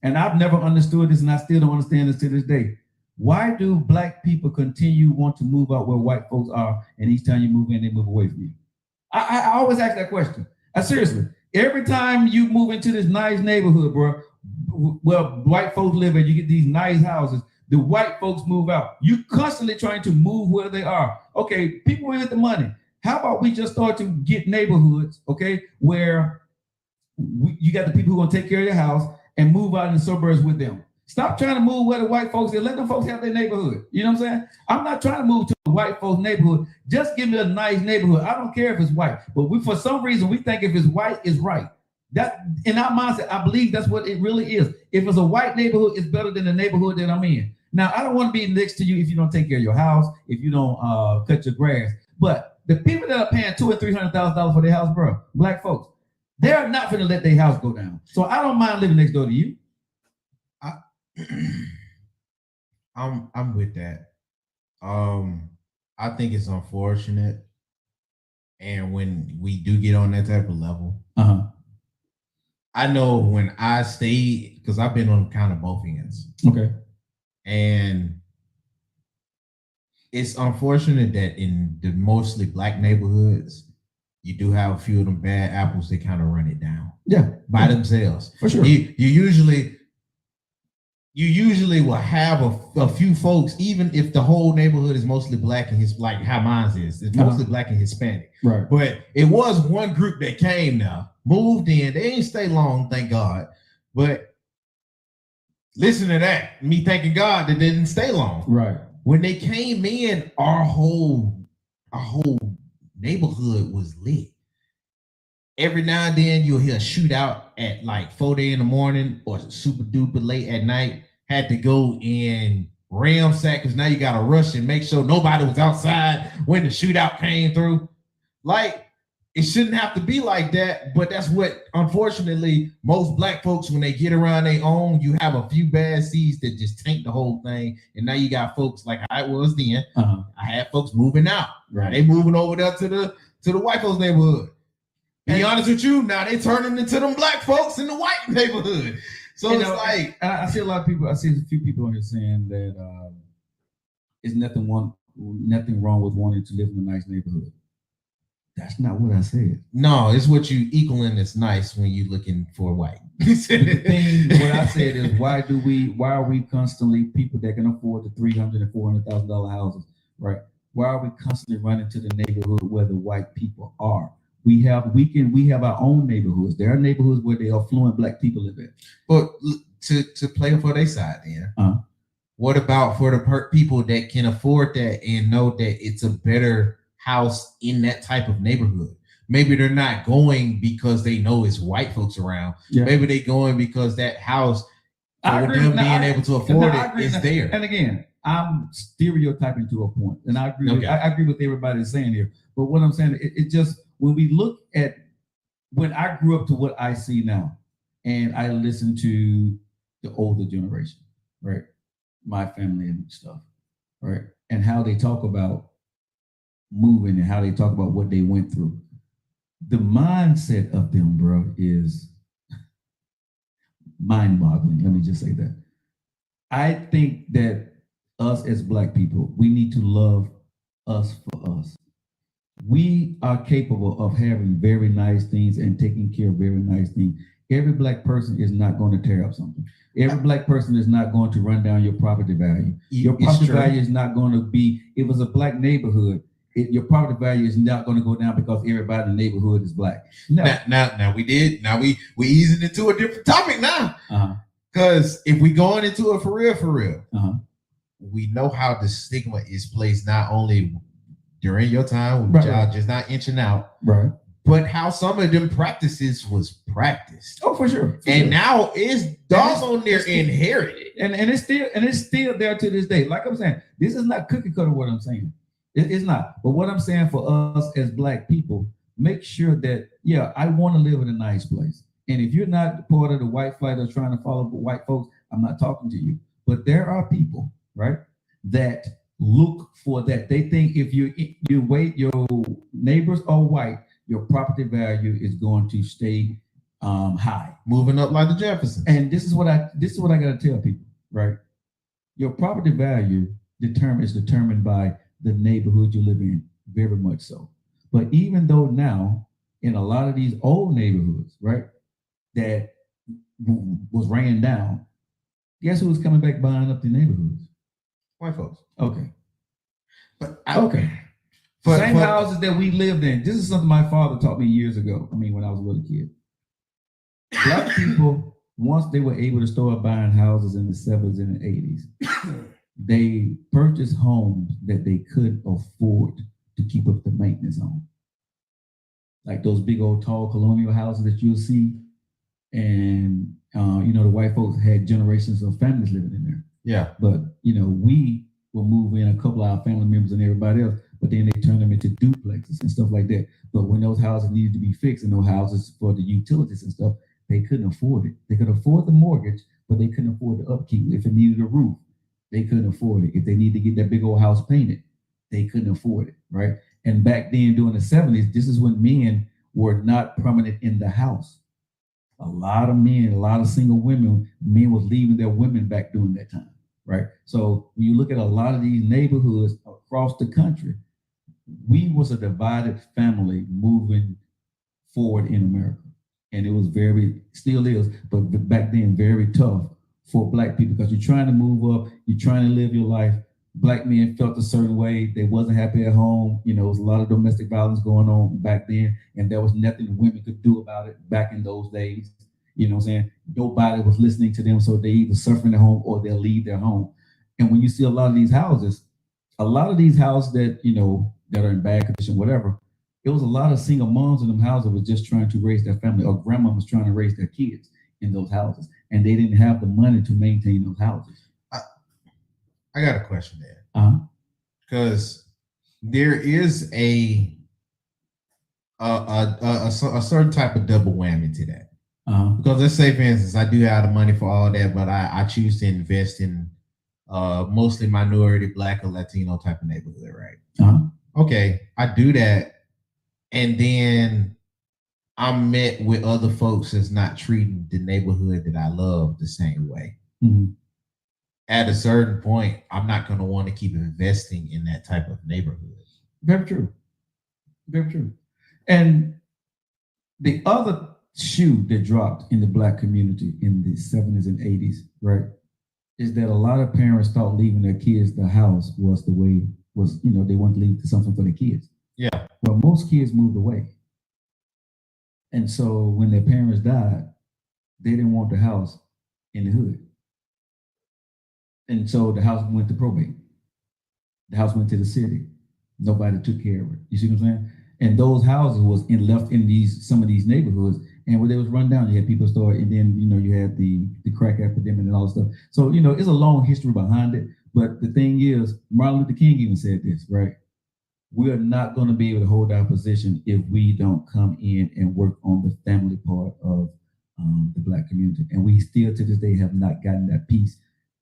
And I've never understood this, and I still don't understand this to this day. Why do black people continue want to move out where white folks are, and each time you move in, they move away from you? I always ask that question. Seriously, every time you move into this nice neighborhood, bro, where white folks live and you get these nice houses, the white folks move out. You constantly trying to move where they are. Okay, people with the money. How about we just start to get neighborhoods, okay, where you got the people who are gonna take care of your house and move out in the suburbs with them. Stop trying to move where the white folks are. Let them folks have their neighborhood. You know what I'm saying? I'm not trying to move to the white folks' neighborhood. Just give me a nice neighborhood. I don't care if it's white, but for some reason we think if it's white, it's right. That in our mindset, I believe that's what it really is. If it's a white neighborhood, it's better than the neighborhood that I'm in. Now, I don't want to be next to you if you don't take care of your house, if you don't cut your grass. But the people that are paying $200,000 and $300,000 for their house, bro, black folks, they're not going to let their house go down. So I don't mind living next door to you. I'm with that. I think it's unfortunate, and when we do get on that type of level, I know when I stayed, because I've been on kind of both ends. Okay. And it's unfortunate that in the mostly black neighborhoods, you do have a few of them bad apples that kind of run it down. Yeah. By themselves. For sure. You usually will have a few folks, even if the whole neighborhood is mostly black and like how mine is. It's mostly black and Hispanic. Right. But it was one group that came now, moved in. They didn't stay long, thank God. But listen to that. Me thanking God they didn't stay long. Right. When they came in, our whole neighborhood was lit. Every now and then you'll hear a shootout at like 4 in the morning or super duper late at night. Had to go and ransack because now you got to rush and make sure nobody was outside when the shootout came through. Like, it shouldn't have to be like that, but that's what, unfortunately, most black folks, when they get around their own, you have a few bad seeds that just taint the whole thing. And now you got folks like I was then. I had folks moving out. Right. They moving over there to the white folks neighborhood. Be honest with you, now they turning into them black folks in the white neighborhood. So it's like I see a lot of people. I see a few people on here saying that it's nothing wrong with wanting to live in a nice neighborhood. That's not what I said. No, it's what you equaling that's nice when you looking for white. The thing, what I said is, why are we constantly people that can afford the $300,000 and $400,000 houses, right? Why are we constantly running to the neighborhood where the white people are? We have our own neighborhoods. There are neighborhoods where the affluent black people live in. But to play for their side, then, what about for the people that can afford that and know that it's a better house in that type of neighborhood? Maybe they're not going because they know it's white folks around. Yeah. Maybe they're going because that house, for them being able to afford it, is there. And again, I'm stereotyping to a point, and I agree. Okay. I agree with everybody saying here. But what I'm saying, it just, when we look at when I grew up to what I see now, and I listen to the older generation, right, my family and stuff, right, and how they talk about moving and how they talk about what they went through. The mindset of them, bro, is mind-boggling. Let me just say that. I think that us as black people, we need to love us for us. We are capable of having very nice things and taking care of very nice things. Every black person is not going to tear up something. Every black person is not going to run down your property value. Your property value is not going to be, if it's a black neighborhood, your property value is not going to go down because everybody in the neighborhood is black. No. Now we easing into a different topic now. Because if we going into it for real, we know how the stigma is placed not only during your time with y'all just not inching out, right, but how some of them practices was practiced. Oh, for sure. Now it's doggone near inherited. And it's still there to this day. Like I'm saying, this is not cookie cutter what I'm saying. It's not. But what I'm saying for us as black people, make sure that, yeah, I want to live in a nice place. And if you're not part of the white flight or trying to follow white folks, I'm not talking to you. But there are people, right, that look for that. They think if you wait, your neighbors are white, your property value is going to stay high, moving up like the Jeffersons. And this is what I got to tell people, right? Your property value is determined by the neighborhood you live in, very much so. But even though now in a lot of these old neighborhoods, right, that was ran down, guess who's coming back buying up the neighborhoods? White folks. Okay. But okay. Same houses that we lived in. This is something my father taught me years ago. I mean, when I was a little kid. Black people, once they were able to start buying houses in the 70s and the 80s, they purchased homes that they could afford to keep up the maintenance on. Like those big old tall colonial houses that you'll see. And, the white folks had generations of families living in there. Yeah. But, we will move in a couple of our family members and everybody else, but then they turn them into duplexes and stuff like that. But when those houses needed to be fixed and those houses for the utilities and stuff, they couldn't afford it. They could afford the mortgage, but they couldn't afford the upkeep. If it needed a roof, they couldn't afford it. If they needed to get that big old house painted, they couldn't afford it, right? And back then during the 70s, this is when men were not permanent in the house. A lot of men, a lot of single women, men was leaving their women back during that time, right? So when you look at a lot of these neighborhoods across the country, we was a divided family moving forward in America. And it was still is, but back then very tough for black people because you're trying to move up, you're trying to live your life. Black men felt a certain way. They wasn't happy at home. There was a lot of domestic violence going on back then, and there was nothing women could do about it back in those days. You know what I'm saying? Nobody was listening to them, so they either suffering at home or they'll leave their home. And when you see a lot of these houses that, that are in bad condition, whatever, it was a lot of single moms in them houses that were just trying to raise their family, or grandma was trying to raise their kids in those houses, and they didn't have the money to maintain those houses. I got a question there, because there is a certain type of double whammy to that. Because let's say, for instance, I do have the money for all that, but I choose to invest in mostly minority, Black or Latino type of neighborhood, right? Okay, I do that, and then I'm met with other folks that's not treating the neighborhood that I love the same way. Mm-hmm. At a certain point, I'm not going to want to keep investing in that type of neighborhood. Very true. Very true. And the other shoe that dropped in the Black community in the 70s and 80s, right, is that a lot of parents thought leaving their kids the house was the way, they wanted to leave something for their kids. Yeah. Well, most kids moved away. And so when their parents died, they didn't want the house in the hood. And so the house went to probate. The house went to the city. Nobody took care of it. You see what I'm saying? And those houses was left in some of these neighborhoods, and when they was run down, you had people start, and then you had the crack epidemic and all that stuff. So it's a long history behind it. But the thing is, Martin Luther King even said this, right? We are not going to be able to hold our position if we don't come in and work on the family part of the Black community. And we still to this day have not gotten that piece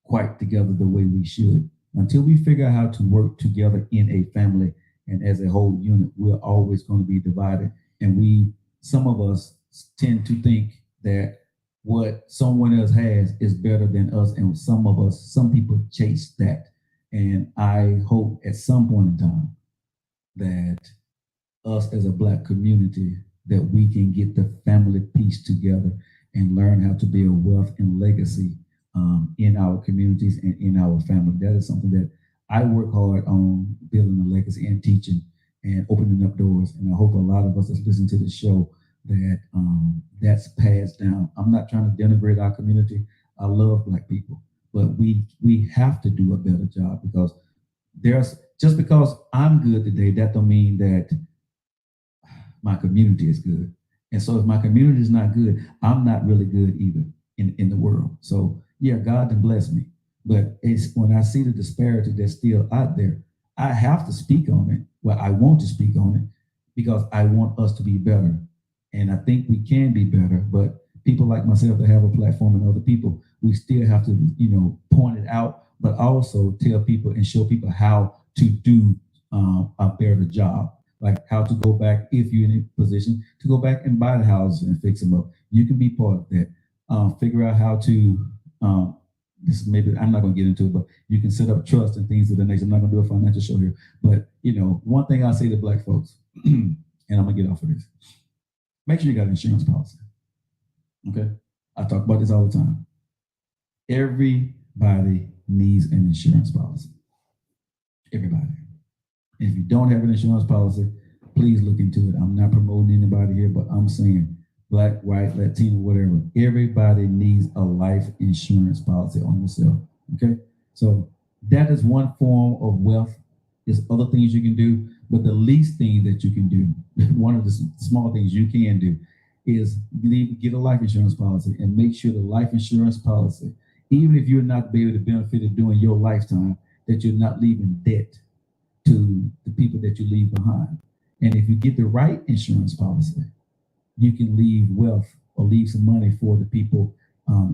quite together the way we should. Until we figure out how to work together in a family and as a whole unit, we're always going to be divided. And some of us tend to think that what someone else has is better than us. And some people chase that. And I hope at some point in time that us as a Black community, that we can get the family piece together and learn how to build wealth and legacy in our communities and in our family. That is something that I work hard on, building a legacy and teaching and opening up doors. And I hope a lot of us that listen to the show that that's passed down. I'm not trying to denigrate our community. I love Black people, but we have to do a better job, because just because I'm good today, that don't mean that my community is good. And so if my community is not good, I'm not really good either in the world. So yeah, God can bless me. But it's when I see the disparity that's still out there, I have to speak on it. Well, I want to speak on it because I want us to be better. And I think we can be better, but people like myself that have a platform and other people, we still have to, point it out, but also tell people and show people how to do a better job, like how to go back if you're in a position to go back and buy the houses and fix them up. You can be part of that. Figure out how to. This maybe I'm not going to get into it, but you can set up trust and things of the nature. I'm not going to do a financial show here, but one thing I say to black folks, and I'm gonna get off of this: make sure you got an insurance policy. Okay, I talk about this all the time. Everybody needs an insurance policy. Everybody. And if you don't have an insurance policy, please look into it. I'm not promoting anybody here, but I'm saying black, white, Latino, whatever. Everybody needs a life insurance policy on yourself. Okay, so that is one form of wealth. There's other things you can do, but the least thing that you can do, one of the small things you can do, is get a life insurance policy and make sure the life insurance policy, even if you're not able to benefit it during your lifetime, that you're not leaving debt to the people that you leave behind. And if you get the right insurance policy, you can leave wealth or leave some money for the people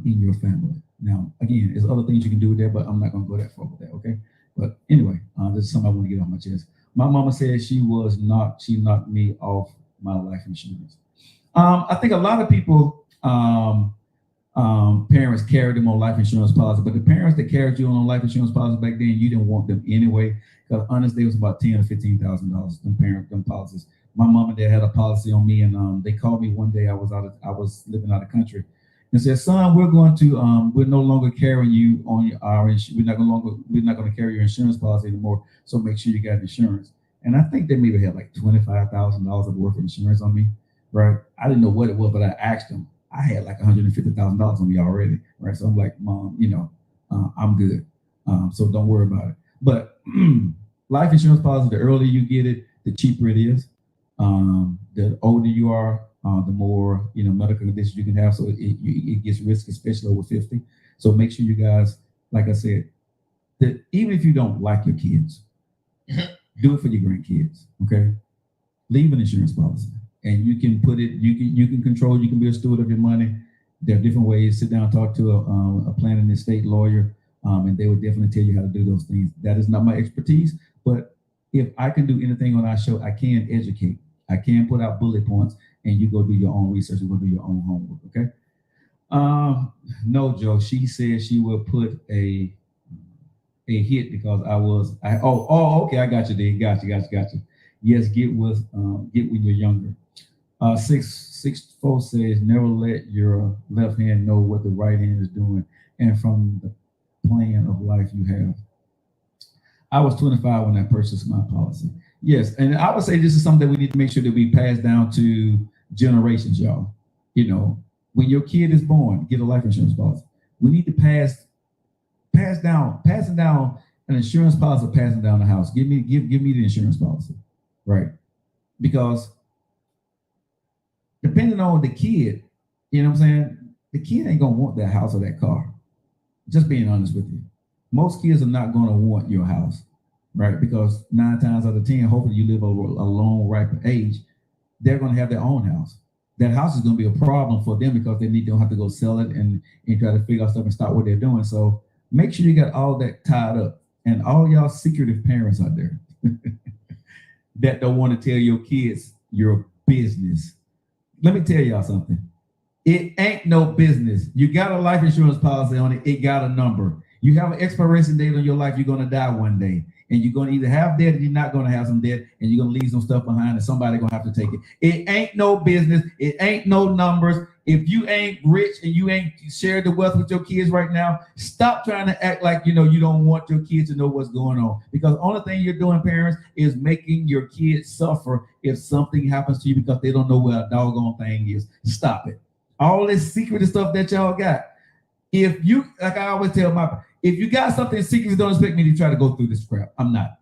in your family. Now, again, there's other things you can do with that, but I'm not going to go that far with that, okay? But anyway, this is something I want to get off my chest. My mama said she knocked me off my life insurance. I think a lot of people, parents carried them on life insurance policy, but the parents that carried you on life insurance policy back then, you didn't want them anyway, because honestly, it was about $10,000 or $15,000, them policies. My mom and dad had a policy on me, and they called me one day. I was living out of country, and said, "Son, we're no longer carrying you on our we're not going to carry your insurance policy anymore. So make sure you got insurance." And I think they maybe had like $25,000 of worth of insurance on me, right? I didn't know what it was, but I asked them. I had like $150,000 on me already, right? So I'm like, "Mom, I'm good, so don't worry about it." But life insurance policy, the earlier you get it, the cheaper it is. The older you are, the more medical conditions you can have. So it gets risky, especially over 50. So make sure you guys, like I said, that even if you don't like your kids, do it for your grandkids. Okay, leave an insurance policy, and you can put it. You can control. You can be a steward of your money. There are different ways. Sit down, talk to a planning estate lawyer, and they will definitely tell you how to do those things. That is not my expertise, but if I can do anything on our show, I can educate. I can put out bullet points, and you go do your own research and go do your own homework. Okay. No, Joe. She said she will put a hit because okay. I got you, D. Got you. Yes, get when you're younger. 664 says never let your left hand know what the right hand is doing, and from the plan of life you have. I was 25 when I purchased my policy. Yes, and I would say this is something that we need to make sure that we pass down to generations, y'all. When your kid is born, get a life insurance policy. We need to passing down an insurance policy, passing down the house. Give me the insurance policy, right? Because depending on the kid, you know what I'm saying, the kid ain't gonna want that house or that car. Just being honest with you. Most kids are not going to want your house, right? Because 9 times out of 10, hopefully you live over a long, ripe age, they're going to have their own house. That house is going to be a problem for them because they don't have to go sell it and try to figure out stuff and start what they're doing. So make sure you got all that tied up. And all y'all secretive parents out there that don't want to tell your kids your business. Let me tell y'all something. It ain't no business. You got a life insurance policy on it. It got a number. You have an expiration date on your life. You're going to die one day. And you're going to either have debt or you're not going to have some debt. And you're going to leave some stuff behind and somebody's going to have to take it. It ain't no business. It ain't no numbers. If you ain't rich and you ain't shared the wealth with your kids right now, stop trying to act like, you don't want your kids to know what's going on. Because the only thing you're doing, parents, is making your kids suffer if something happens to you because they don't know where a doggone thing is. Stop it. All this secret stuff that y'all got. If you, like I always tell if you got something secret, don't expect me to try to go through this crap. I'm not.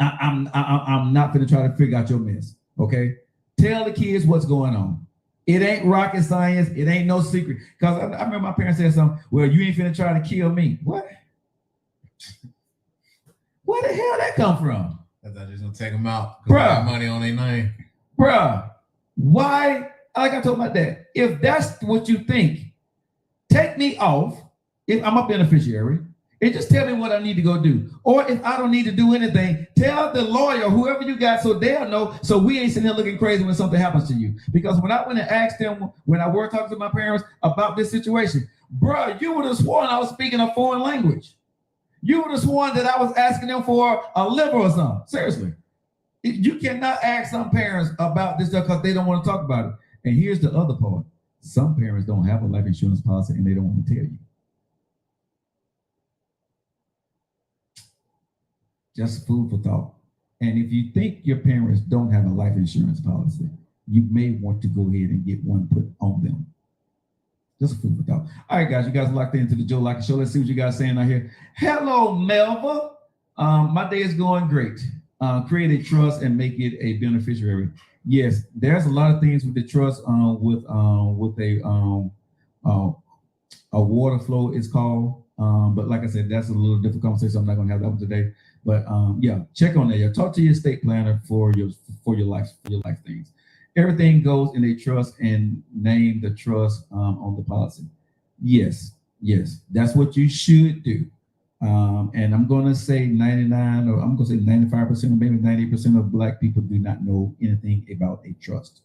I'm not going to try to figure out your mess. Okay? Tell the kids what's going on. It ain't rocket science. It ain't no secret. Because I remember my parents said something. Well, you ain't finna try to kill me. What? Where the hell that come from? Because I just gonna take them out. Bruh. Got money on their name. Bruh, why? Like I told my dad, if that's what you think, take me off if I'm a beneficiary and just tell me what I need to go do. Or if I don't need to do anything, tell the lawyer, whoever you got, so they'll know, so we ain't sitting there looking crazy when something happens to you. Because when I went and asked them, when I were talking to my parents about this situation, bruh, you would have sworn I was speaking a foreign language. You would have sworn that I was asking them for a liver or something. Seriously. You cannot ask some parents about this stuff because they don't want to talk about it. And here's the other part. Some parents don't have a life insurance policy and they don't want to tell you. Just food for thought. And if you think your parents don't have a life insurance policy, you may want to go ahead and get one put on them. Just food for thought. All right, guys, you guys locked into the Joe Lockett Show. Let's see what you guys saying out here. Hello, Melva. My day is going great. Create a trust and make it a beneficiary. Yes, there's a lot of things with the trust with a water flow it's called. But like I said, that's a little different conversation. I'm not gonna have that one today. But yeah, check on that. Yeah, talk to your estate planner for your life things. Everything goes in a trust and name the trust on the policy. Yes, that's what you should do. And I'm going to say 99, or I'm going to say 95%, or maybe 90% of Black people do not know anything about a trust.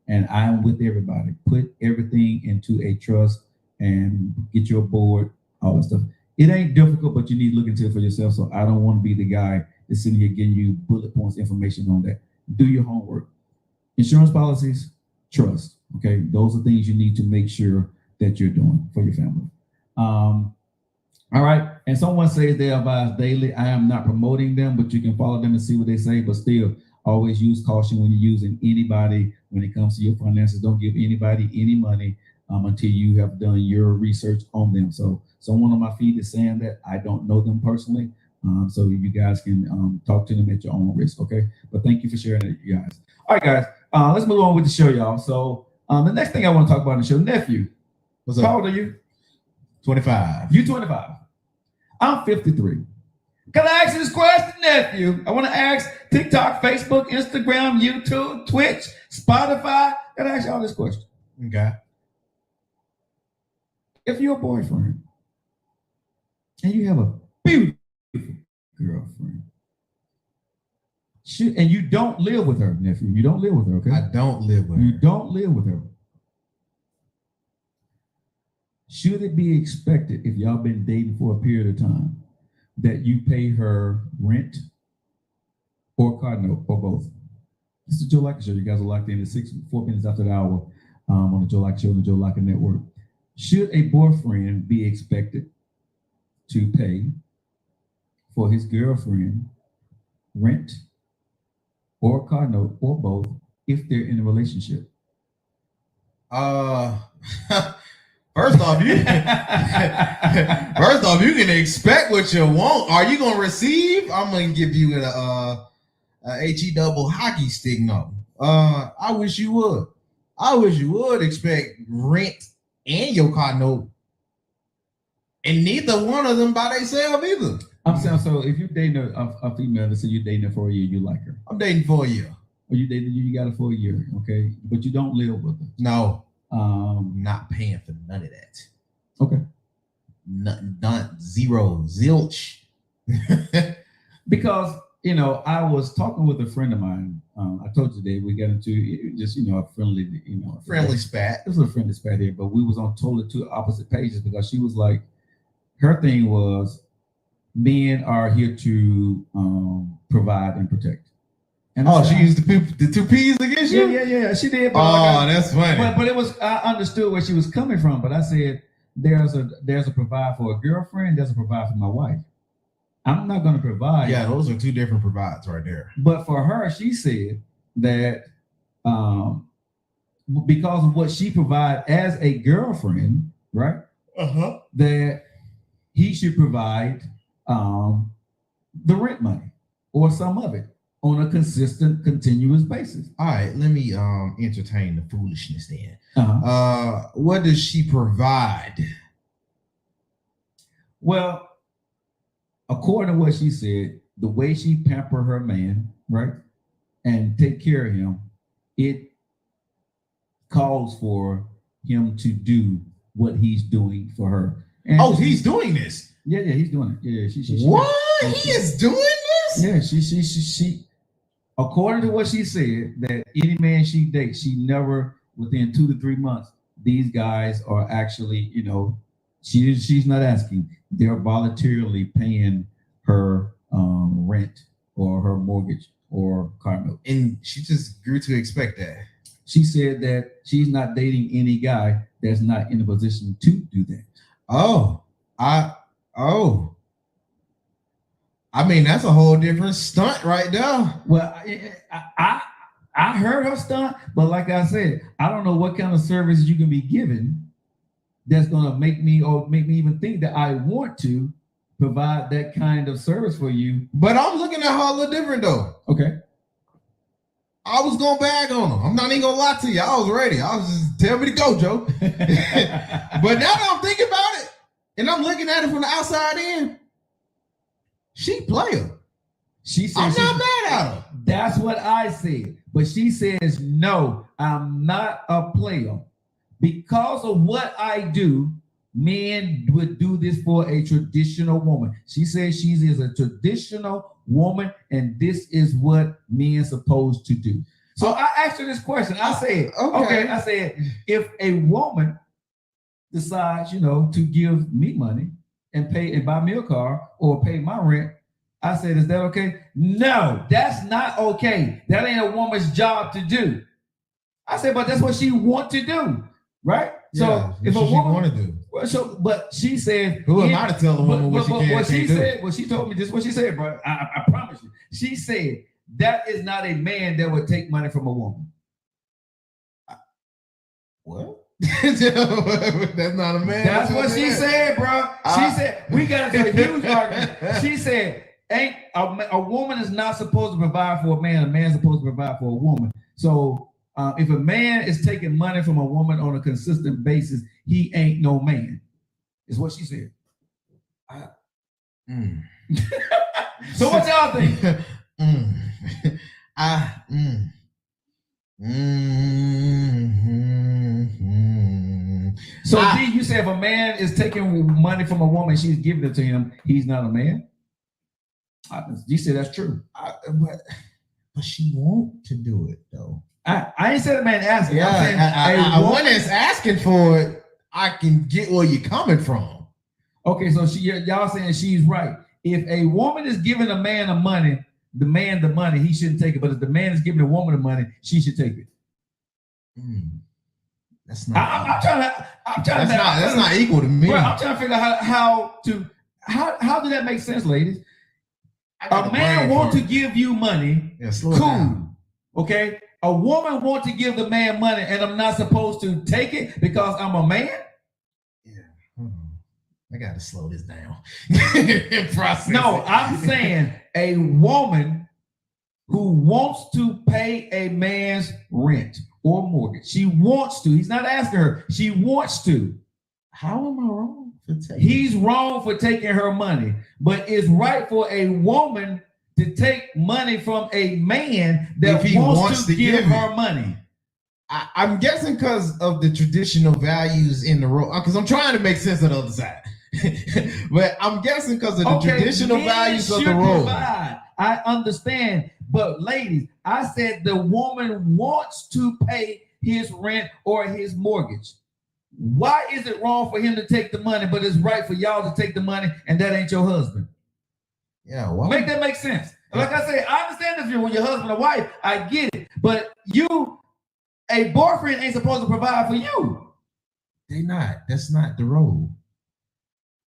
And I'm with everybody. Put everything into a trust and get your board, all that stuff. It ain't difficult, but you need to look into it for yourself. So I don't want to be the guy that's sitting here giving you bullet points information on that. Do your homework. Insurance policies, trust. Okay, those are things you need to make sure that you're doing for your family. All right, and someone says they advise daily. I am not promoting them, but you can follow them and see what they say. But still, always use caution when you're using anybody when it comes to your finances. Don't give anybody any money until you have done your research on them. So someone on my feed is saying that. I don't know them personally, so you guys can talk to them at your own risk, okay? But thank you for sharing it, you guys. All right, guys, let's move on with the show, y'all. So the next thing I want to talk about in the show, nephew. What's up? How old are you? 25. You 25. I'm 53. Can I ask you this question, nephew? I want to ask TikTok, Facebook, Instagram, YouTube, Twitch, Spotify. Can I ask y'all this question? Okay. If you're a boyfriend and you have a beautiful girlfriend, and you don't live with her, nephew, you don't live with her, okay? I don't live with her. You don't live with her. Should it be expected, if y'all been dating for a period of time, that you pay her rent or car note or both? This is the Joe Lockett Show. You guys are locked in at 4 minutes after the hour on the Joe Lockett Show and the Joe Lockett Network. Should a boyfriend be expected to pay for his girlfriend rent or car note or both if they're in a relationship? First off, you can expect what you want. Are you gonna receive? I'm gonna give you a HE double hockey stick. No. I wish you would. I wish you would expect rent and your car note, and neither one of them by themselves either. I'm saying, so if you're dating a female, let's say you're dating her for a year, you like her. I'm dating for a year. Or you dated you got her for a year, okay? But you don't live with her. No. Not paying for none of that. Okay. Not zero, zilch. Because, I was talking with a friend of mine. I told you today we got into just, a friendly, friendly spat. It was a friendly spat here, but we was on totally two opposite pages because she was like, her thing was men are here to provide and protect. And she used the two P's against you? Yeah, she did. But that's funny. But it was, I understood where she was coming from, but I said, there's a provide for a girlfriend, there's a provide for my wife. I'm not going to provide. Yeah, those are two different provides right there. But for her, she said that because of what she provides as a girlfriend, right? That he should provide the rent money or some of it on a consistent, continuous basis. All right, let me entertain the foolishness then. What does she provide? Well, according to what she said, the way she pamper her man, right, and take care of him, it calls for him to do what he's doing for her. And he's doing this. Yeah, he's doing it. Yeah, she what? He is doing this? Yeah, she according to what she said, that any man she dates, she never within 2 to 3 months, these guys are actually, she's not asking. They're voluntarily paying her rent or her mortgage or car note. And she just grew to expect that. She said that she's not dating any guy that's not in a position to do that. I mean, that's a whole different stunt right there. Well, I heard her stunt, but like I said, I don't know what kind of service you can be given that's going to make me even think that I want to provide that kind of service for you. But I'm looking at her a little different though. Okay. I was going to bag on her. I'm not even going to lie to you. I was ready. I was just tell me to go, Joe. But now that I'm thinking about it and I'm looking at it from the outside in, she player. She said I'm not mad at her. That's what I said. But she says, no, I'm not a player. Because of what I do, men would do this for a traditional woman. She says she is a traditional woman, and this is what men are supposed to do. So I asked her this question. I said, okay. I said, if a woman decides, to give me money and pay and buy me a car or pay my rent, I said, is that okay? No, that's not okay. That ain't a woman's job to do. I said, but that's what she want to do, right? Yeah, so if a woman want to do, but she said, who am I to tell a woman what she can't what she do? said, what she told me, this is what she said, bro. I promise you. She said that is not a man that would take money from a woman. What? That's not a man. That's what she said, bro. She said we got into a huge argument. She said, ain't a woman is not supposed to provide for a man. A man's supposed to provide for a woman. So if a man is taking money from a woman on a consistent basis, he ain't no man. Is what she said. So what y'all think? So D, you say if a man is taking money from a woman, she's giving it to him, he's not a man? You say that's true. But she won't to do it though. I ain't said a man asking. Yeah, a woman is asking for it. I can get where you're coming from. Okay, so y'all saying she's right. If a woman is giving a man the money, he shouldn't take it. But if the man is giving a woman the money, she should take it. That's not. That's not equal to me. Bro, I'm trying to figure out how do that make sense, ladies? A man wants to give you money. Yeah, slow down. Okay. A woman wants to give the man money, and I'm not supposed to take it because I'm a man. Yeah. I gotta slow this down. No, I'm saying a woman who wants to pay a man's rent or mortgage. She wants to. He's not asking her. She wants to. How am I wrong for taking? He's wrong for taking her money, but it's right for a woman to take money from a man that wants to give her money. I'm guessing because of the traditional values in the role. Because I'm trying to make sense of the other side. But I'm guessing because of the traditional values of the role. I understand. But ladies, I said the woman wants to pay his rent or his mortgage. Why is it wrong for him to take the money, but it's right for y'all to take the money and that ain't your husband? Yeah, well, make that make sense. Like I said, I understand if you're with your husband or wife, I get it. But a boyfriend ain't supposed to provide for you. They not. That's not the role.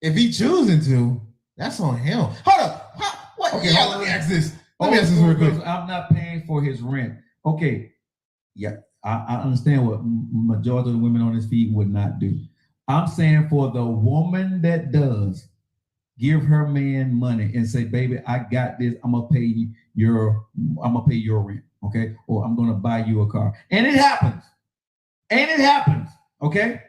If he choosing to, that's on him. Hold up. What? Okay, let me ask this. Let me ask this real quick. I'm not paying for his rent. Okay. Yeah, I understand what majority of the women on this feed would not do. I'm saying for the woman that does, give her man money and say, baby, I got this. I'm gonna pay your rent, okay? Or I'm gonna buy you a car. And it happens. Okay?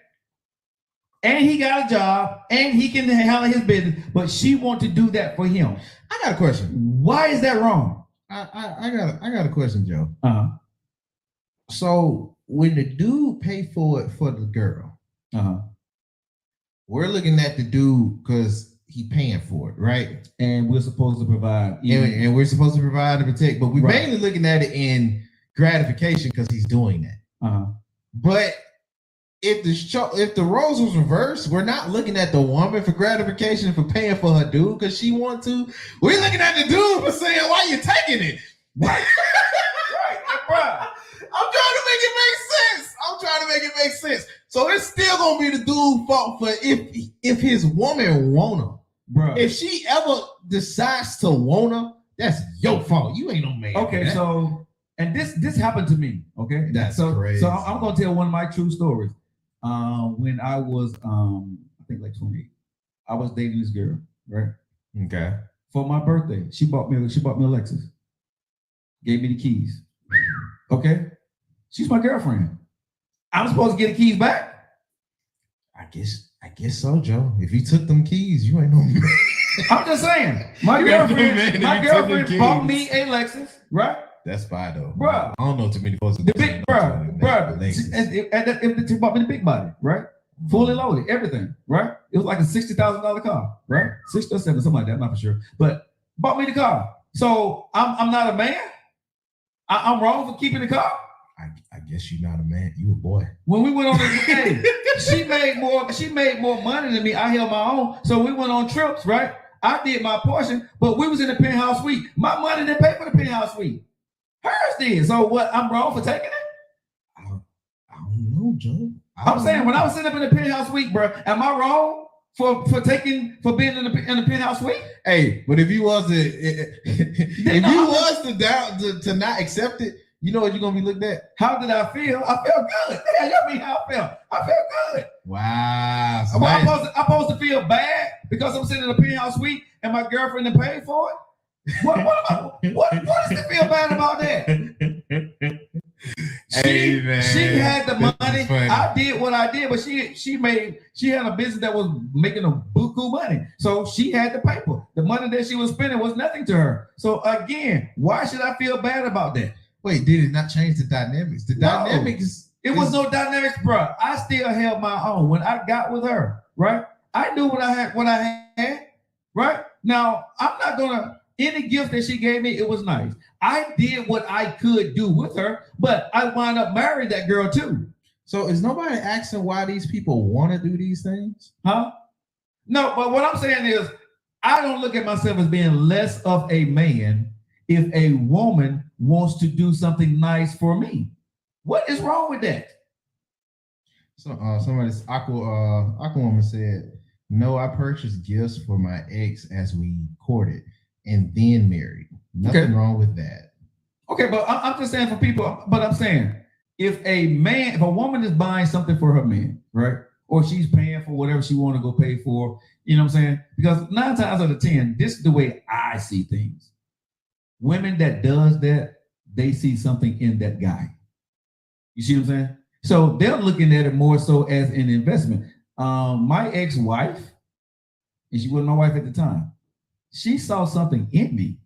And he got a job and he can handle his business, but she wants to do that for him. I got a question. Why is that wrong? I got a question, Joe. Uh-huh. So when the dude pay for it for the girl, we're looking at the dude because he paying for it, right? And we're supposed to provide. And we're supposed to provide and protect, but we're mainly looking at it in gratification because he's doing that. But if the roles was reversed, we're not looking at the woman for gratification for paying for her dude because she want to. We're looking at the dude for saying, why you taking it? Right. Right. I'm trying to make it make sense. So it's still gonna be the dude's fault for if his woman want him. Bro. If she ever decides to want him, that's your fault. You ain't no man. Okay, so and this happened to me. Okay, that's so crazy. So I'm gonna tell one of my true stories. When I was I think like 28, I was dating this girl, right? Okay. For my birthday, she bought me a Lexus. Gave me the keys. Okay, she's my girlfriend. I'm supposed to get the keys back. I guess so, Joe. If you took them keys, you ain't no man. I'm just saying, my girlfriend bought me a Lexus, right? That's fine though, bro. I don't know too many folks. The big, bro. If she bought me the big body, right? Fully loaded, everything, right? It was like a $60,000 car, right? 60 or 7, something like that, I'm not for sure. But bought me the car. So I'm not a man. I'm wrong for keeping the car. I guess you're not a man. You a boy. When we went on this day, she made more money than me. I held my own. So we went on trips, right? I did my portion, but we was in the penthouse suite. My money didn't pay for the penthouse suite. Hers did. So what? I'm wrong for taking it? I don't know, Joe. I'm saying when I was sitting up in the penthouse suite, bro, am I wrong for being in the penthouse suite? Hey, but if you was to not accept it, you know what you're gonna be looked at? How did I feel? I felt good. You mean how I felt? I felt good. Wow. So I'm supposed to feel bad because I'm sitting in a penthouse suite and my girlfriend didn't pay for it? What does it feel bad about that? She had the money. I did what I did, but she had a business that was making a buku money. So she had the paper. The money that she was spending was nothing to her. So again, why should I feel bad about that? Wait, did it not change the dynamics? It was no dynamics, bro. I still held my own. When I got with her, right? I knew what I had, right? Now, I'm not gonna, any gift that she gave me, it was nice. I did what I could do with her, but I wound up marrying that girl too. So is nobody asking why these people want to do these things? Huh? No, but what I'm saying is, I don't look at myself as being less of a man if a woman wants to do something nice for me. What is wrong with that? So somebody's Aqua woman said, no, I purchased gifts for my ex as we courted and then married. Nothing wrong with that. Okay, but I'm just saying for people, but I'm saying if a woman is buying something for her man, right? Or she's paying for whatever she want to go pay for, you know what I'm saying? Because 9 times out of 10, this is the way I see things. Women that does that, they see something in that guy. You see what I'm saying? So they're looking at it more so as an investment. My ex-wife, and she wasn't my wife at the time, she saw something in me.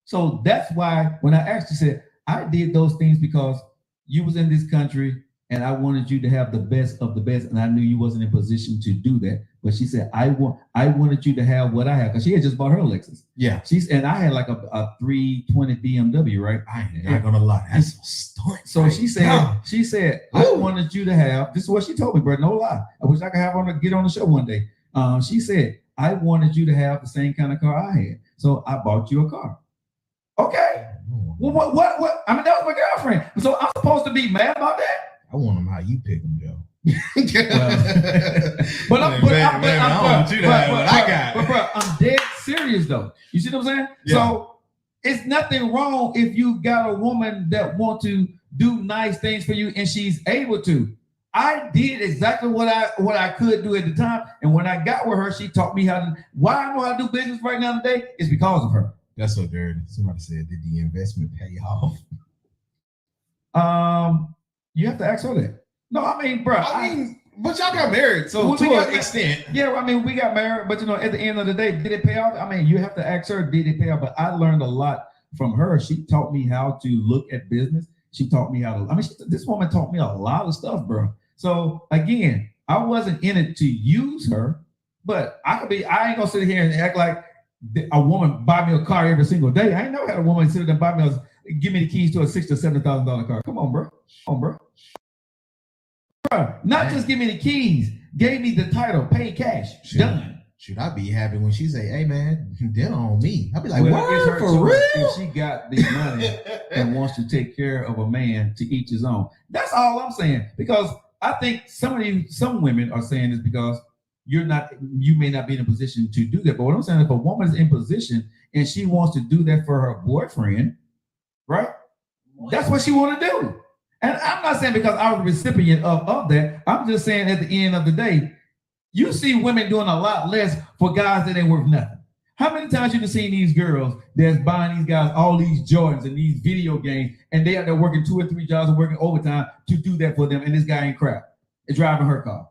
So that's why when I asked, she said, I did those things because you was in this country and I wanted you to have the best of the best, and I knew you wasn't in position to do that. But she said, I wanted you to have what I have, because she had just bought her Lexus. Yeah. And I had like a 320 BMW, right? I ain't not gonna lie. That's a stunt. So right? she said, I wanted you to have, this is what she told me, bro. No lie. I wish I could have her get on the show one day. She said, I wanted you to have the same kind of car I had. So I bought you a car. Okay. Well, what? I mean, that was my girlfriend. So I'm supposed to be mad about that? I want them how you pick them, Joe. But I'm dead serious though. You see what I'm saying? Yeah. So it's nothing wrong if you got a woman that want to do nice things for you and she's able to. I did exactly what I could do at the time, and when I got with her, she taught me how to. Why I know how to do business right now today is because of her. That's so dirty. Somebody said, did the investment pay off? You have to ask her that. No, I mean, bro. But y'all got married, so Well, to we got an ma- extent. Yeah, I mean, we got married, but at the end of the day, did it pay off? I mean, you have to ask her, did it pay off? But I learned a lot from her. She taught me how to look at business. She taught me how to. I mean, this woman taught me a lot of stuff, bro. So again, I wasn't in it to use her, but I could be. I ain't gonna sit here and act like a woman buy me a car every single day. I ain't never had a woman sit there and buy me give me the keys to a $60,000 or $70,000 car. Come on, bro. Come on, bro. Not just give me the keys, gave me the title, paid cash, done. Should I be happy when she say, "Hey man, dinner on me"? I'll be like, Well, it's "What her for choice. real?" If she got the money and wants to take care of a man, to each his own. That's all I'm saying. Because I think some women are saying this because you may not be in a position to do that. But what I'm saying, if a woman's in position and she wants to do that for her boyfriend, right? That's what she want to do. And I'm not saying because I was a recipient of that. I'm just saying at the end of the day, you see women doing a lot less for guys that ain't worth nothing. How many times you have seen these girls that's buying these guys all these Jordans and these video games, and they out there working 2 or 3 jobs and working overtime to do that for them, and this guy ain't crap. It's driving her car.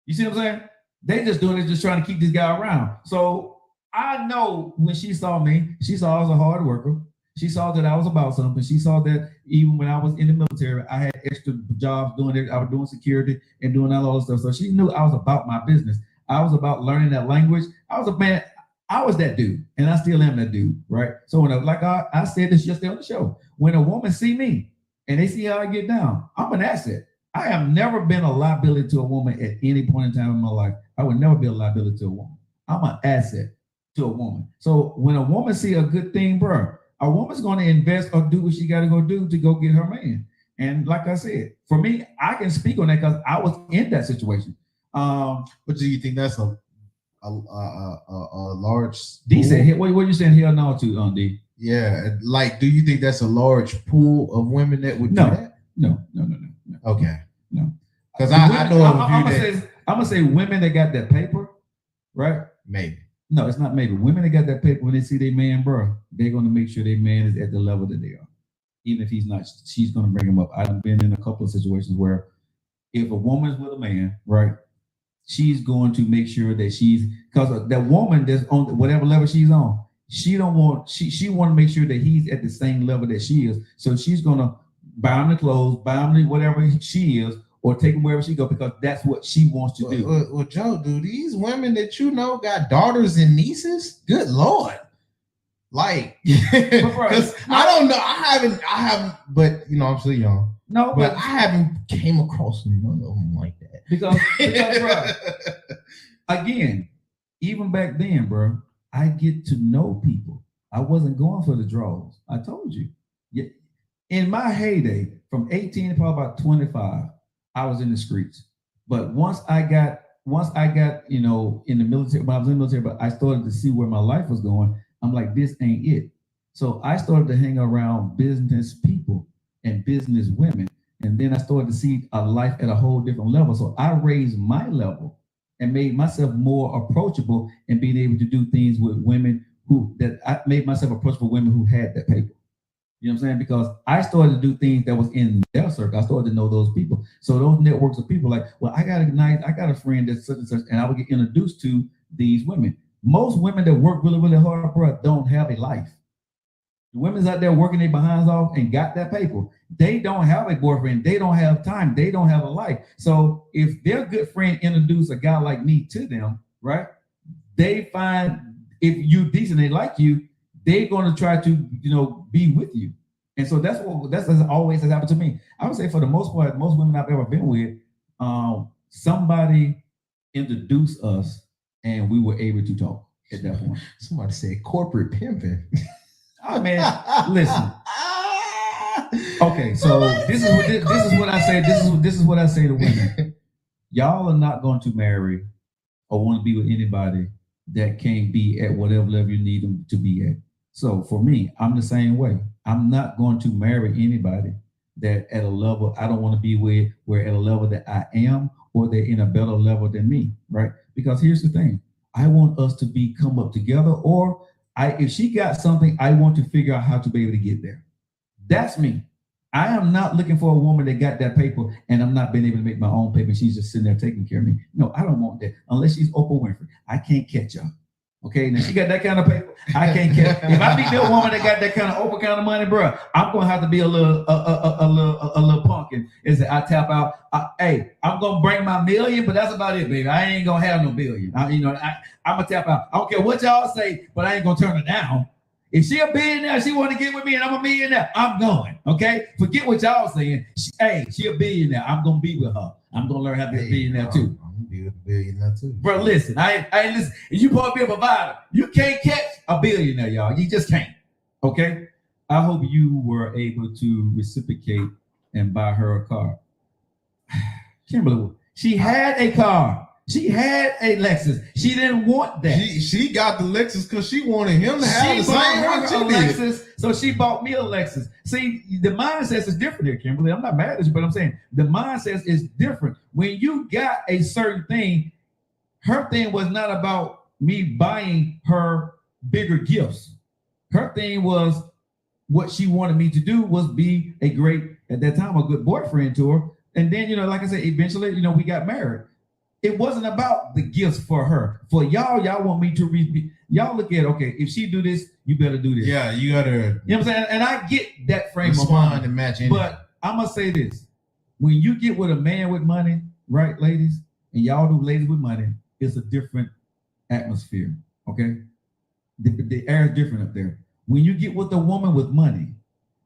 You see what I'm saying? They just doing it, just trying to keep this guy around. So I know when she saw me, she saw I was a hard worker. She saw that I was about something. She saw that even when I was in the military, I had extra jobs doing it. I was doing security and doing all that stuff. So she knew I was about my business. I was about learning that language. I was that dude, and I still am that dude, right? So when I said this yesterday on the show, when a woman see me and they see how I get down, I'm an asset. I have never been a liability to a woman at any point in time in my life. I would never be a liability to a woman. I'm an asset to a woman. So when a woman see a good thing, bro, a woman's going to invest or do what she got to go do to go get her man. And like I said, for me, I can speak on that because I was in that situation. But do you think that's a large? D said, "What are you saying here now to D?" Yeah, like, do you think that's a large pool of women that would do that? No. Okay, no. Because I know I'm gonna say women that got that paper, right? Maybe. No, it's not maybe. Women that got that paper, when they see their man, bro, they're gonna make sure their man is at the level that they are. Even if he's not, she's gonna bring him up. I've been in a couple of situations where if a woman's with a man, right, she's going to make sure that because that woman that's on whatever level she's on, she want to make sure that he's at the same level that she is. So she's gonna buy him the clothes, buy him whatever she is, or take him wherever she go because that's what she wants to do. Well, Joe, do these women that you know got daughters and nieces? Good Lord. Like, because I don't know. I haven't, but I'm still young. No, but I haven't came across none of them like that. Because bro, again, even back then, bro, I get to know people. I wasn't going for the draws. I told you. Yeah. In my heyday, from 18 to probably about 25, I was in the streets. But once I got, in the military, when I was in the military, but I started to see where my life was going, I'm like, this ain't it. So I started to hang around business people and business women. And then I started to see a life at a whole different level. So I raised my level and made myself more approachable and being able to do things with women I made myself approachable women who had that paper. You know what I'm saying? Because I started to do things that was in their circle. I started to know those people. So those networks of people like, well, I got a friend that's such and such, and I would get introduced to these women. Most women that work really, really hard, bro, don't have a life. The women's out there working their behinds off and got that paper. They don't have a boyfriend. They don't have time. They don't have a life. So if their good friend introduce a guy like me to them, right? They find if you decent, they like you, they're going to try to, be with you. And so that's always has happened to me. I would say for the most part, most women I've ever been with, somebody introduced us and we were able to talk at that point. Somebody said corporate pimping. Oh man, listen. Okay, so this is what I say. This is what I say to women. Y'all are not going to marry or want to be with anybody that can't be at whatever level you need them to be at. So for me, I'm the same way. I'm not going to marry anybody that at a level I don't want to be with, where at a level that I am, or they're in a better level than me, right? Because here's the thing. I want us to come up together, or if she got something, I want to figure out how to be able to get there. That's me. I am not looking for a woman that got that paper and I'm not being able to make my own paper. She's just sitting there taking care of me. No, I don't want that unless she's Oprah Winfrey. I can't catch her. Okay, now she got that kind of paper. I can't catch. If I meet a woman that got that kind of Oprah kind of money, bro, I'm gonna have to be a little punk and say I tap out. Hey, I'm gonna bring my million, but that's about it, baby. I ain't gonna have no billion. I'm gonna tap out. I don't care what y'all say, but I ain't gonna turn her down. If she a billionaire, she want to get with me and I'm a millionaire, I'm going, okay? Forget what y'all saying. She a billionaire. I'm going to be with her. I'm going to learn how to be a billionaire too. I'm going to be with a billionaire too. Bro, listen, I listen. If you supposed to be a provider, you can't catch a billionaire, y'all. You just can't, okay? I hope you were able to reciprocate and buy her a car. Kimberly, she had a car. She had a Lexus. She didn't want that. She got the Lexus because she wanted him to have the same one she did. Lexus, so she bought me a Lexus. See, the mindset is different here, Kimberly. I'm not mad at you, but I'm saying the mindset is different. When you got a certain thing, her thing was not about me buying her bigger gifts. Her thing was what she wanted me to do was be a great, at that time, a good boyfriend to her. And then, like I said, eventually, we got married. It wasn't about the gifts for her. For y'all want me to y'all look at, okay, if she do this, you better do this. Yeah, you gotta. You know what I'm saying? And I get that frame of mind and match. But I'm gonna say this: when you get with a man with money, right, ladies, and y'all do ladies with money, it's a different atmosphere. Okay, the air is different up there. When you get with a woman with money,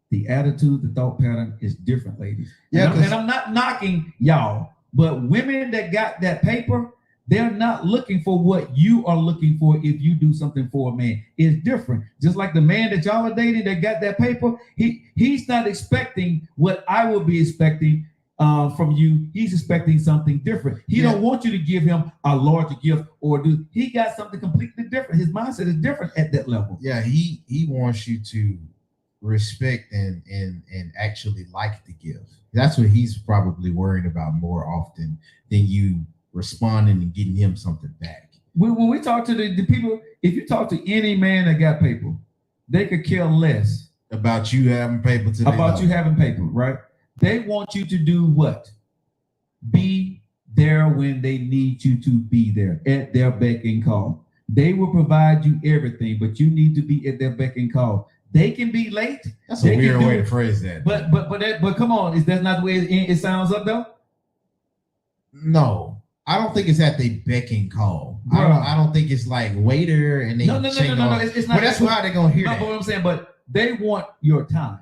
the attitude, the thought pattern is different, ladies. Yeah, and I'm not knocking y'all. But women that got that paper, they're not looking for what you are looking for if you do something for a man. It's different. Just like the man that y'all are dating that got that paper, he's not expecting what I will be expecting from you. He's expecting something different. He don't want you to give him a larger gift he got something completely different. His mindset is different at that level. Yeah, he wants you to respect and actually like the gift. That's what he's probably worried about more often than you responding and getting him something back. When we talk to the people, if you talk to any man that got paper, they could care less about you having paper today. About you having paper, right? They want you to do what? Be there when they need you to be there at their beck and call. They will provide you everything, but you need to be at their beck and call. They can be late. That's a weird way to phrase that. But come on, is that not the way it sounds up though? No, I don't think it's at the beck and call. I don't think it's like waiter and they no. It's not. But that's why they're gonna hear that. But what I'm saying, but they want your time.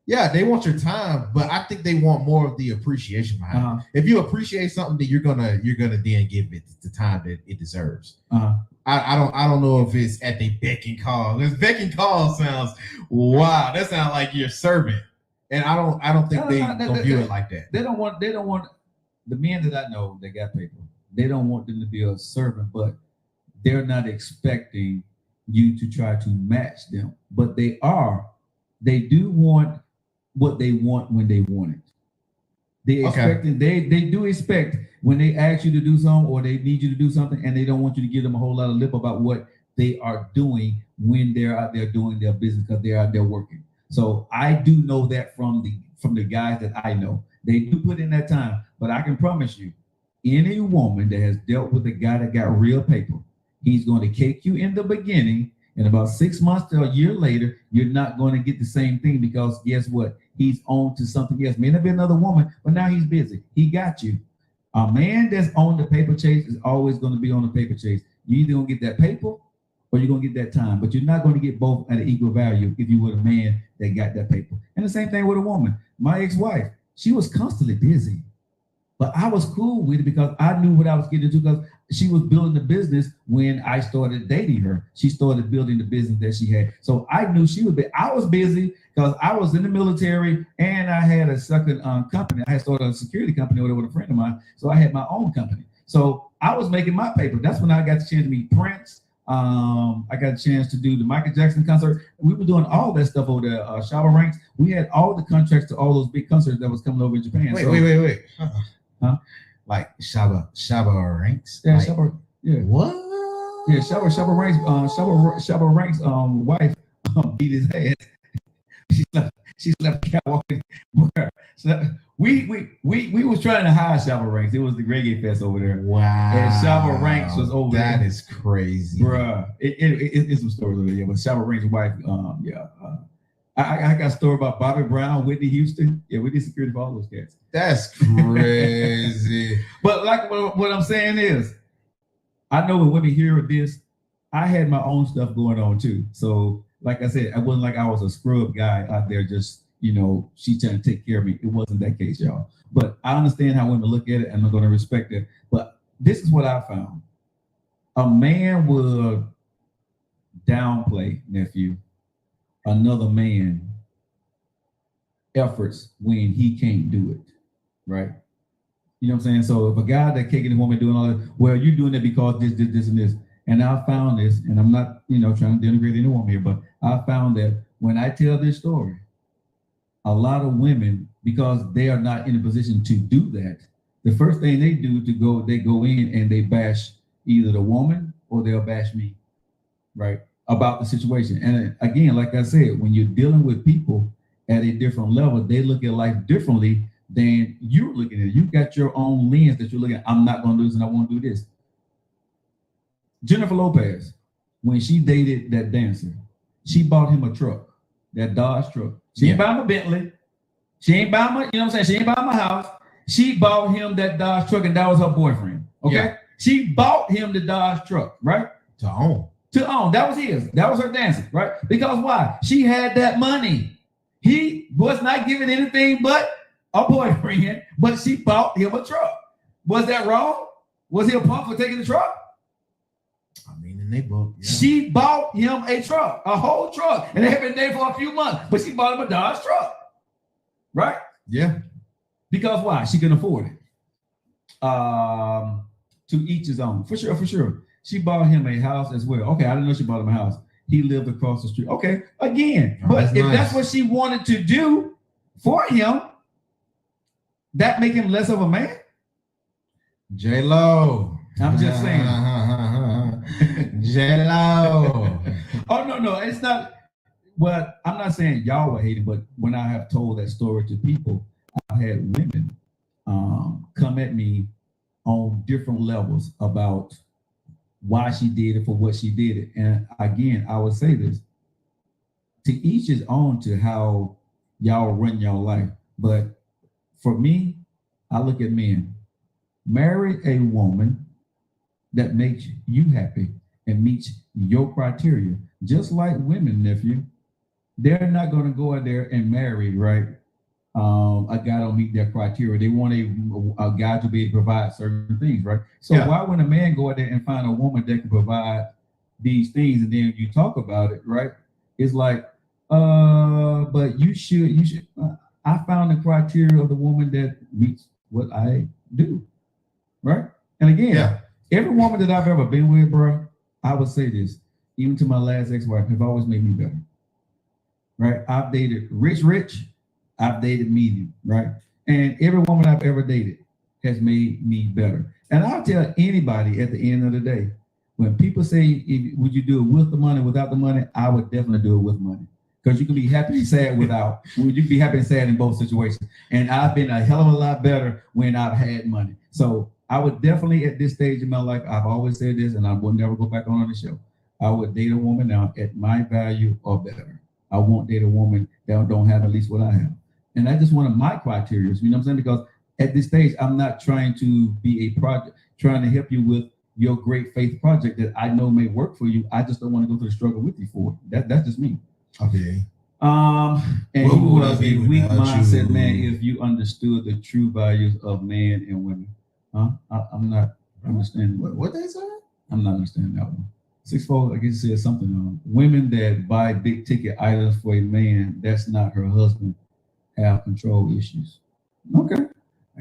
Yeah, they want your time, but I think they want more of the appreciation behind it. If you appreciate something, then you're gonna then give it the time that it deserves. I don't know if it's at the beck and call. Because beck and call sounds wow. That sounds like you're serving, and I don't think they don't view it like that. They don't want the men that I know that got paper. They don't want them to be a servant, but they're not expecting you to try to match them. But they do want what they want when they want it. They do expect when they ask you to do something or they need you to do something, and they don't want you to give them a whole lot of lip about what they are doing when they're out there doing their business because they're out there working. So I do know that from the guys that I know. They do put in that time, but I can promise you, any woman that has dealt with a guy that got real paper, he's going to cake you in the beginning, and about 6 months to a year later, you're not going to get the same thing because guess what? He's on to something else. May not be another woman, but now he's busy. He got you. A man that's on the paper chase is always going to be on the paper chase. You're either going to get that paper or you're going to get that time, but you're not going to get both at an equal value if you were a man that got that paper. And the same thing with a woman. My ex-wife, she was constantly busy, but I was cool with it because I knew what I was getting into because she was building the business when I started dating her. She started building the business that she had. So I knew she would be. I was busy because I was in the military and I had a second company. I had started a security company with a friend of mine. So I had my own company. So I was making my paper. That's when I got the chance to meet Prince. I got a chance to do the Michael Jackson concert. We were doing all that stuff over there. Shabba Ranks. We had all the contracts to all those big concerts that was coming over in Japan. Wait. Huh? Like Shabba Ranks? Yeah, like, Shabba. Yeah. What? Yeah, Shabba Ranks. Shabba Ranks' wife beat his ass. She slept catwalking. So we was trying to hide Shabba Ranks. It was the reggae fest over there. Wow. And Shabba Ranks was over there. That is crazy. Bruh. It's some stories over there. But Shabba Ranks' wife, I got a story about Bobby Brown, Whitney Houston. Yeah, we did security for all those cats. That's crazy. But like what I'm saying is, I know when women hear this, I had my own stuff going on too. So like I said, it wasn't like I was a scrub guy out there just, she trying to take care of me. It wasn't that case, y'all. But I understand how women look at it and I'm going to respect it. But this is what I found. A man would downplay, nephew, another man efforts when he can't do it, right? You know what I'm saying? So if a guy that kicking a woman doing all that, well, you're doing it because this, and this. And I found this, and I'm not, trying to denigrate any woman here, but I found that when I tell this story, a lot of women, because they are not in a position to do that, the first thing they do they go in and they bash either the woman or they'll bash me, right? About the situation. And again, like I said, when you're dealing with people at a different level, they look at life differently than you're looking at it. You got your own lens that you're looking at. I'm not going to do this and I won't do this. Jennifer Lopez, when she dated that dancer, she bought him a truck, that Dodge truck. She ain't buy him a Bentley. She ain't buy him a, she ain't buy him a house. She bought him that Dodge truck and that was her boyfriend. Okay. Yeah. She bought him the Dodge truck, right? To own. That was his. That was her dancer, right? Because why? She had that money. He was not giving anything but a boyfriend, but she bought him a truck. Was that wrong? Was he a punk for taking the truck? I mean, and they both. Yeah. She bought him a truck, a whole truck, and they had been there for a few months, but she bought him a Dodge truck, right? Yeah. Because why? She can afford it. To each his own, for sure. She bought him a house as well. Okay, I didn't know she bought him a house. He lived across the street. Okay, again, but if that's what she wanted to do for him, that make him less of a man? J-Lo. I'm just saying. J-Lo. Oh, no, it's not. Well, I'm not saying y'all were hating, but when I have told that story to people, I've had women come at me on different levels about why she did it, for what she did it. And again, I would say this, to each his own to how y'all run your life. But for me, I look at men. Marry a woman that makes you happy and meets your criteria. Just like women, nephew, they're not going to go out there and marry, right? A guy don't meet their criteria. They want a guy to be able to provide certain things, right? So why when a man go out there and find a woman that can provide these things and then you talk about it, right? It's like, but you should. I found the criteria of the woman that meets what I do, right? And again, every woman that I've ever been with, bro, I would say this, even to my last ex-wife, have always made me better, right? I've dated rich. I've dated medium, right? And every woman I've ever dated has made me better. And I'll tell anybody at the end of the day, when people say, would you do it with the money, without the money? I would definitely do it with money. Because you can be happy and sad without. You can be happy and sad in both situations. And I've been a hell of a lot better when I've had money. So I would definitely, at this stage in my life, I've always said this, and I will never go back on the show. I would date a woman now at my value or better. I won't date a woman that don't have at least what I have. And that's just one of my criteria, you know what I'm saying? Because at this stage, I'm not trying to be a project, trying to help you with your great faith project that I know may work for you. I just don't want to go through the struggle with you for it. That's just me. Okay. And what you was a weak mindset, man, if you understood the true values of men and women. I'm not understanding. What they say? I'm not understanding that one. 6'4", I guess it said something. Women that buy big ticket items for a man that's not her husband have control issues. Okay.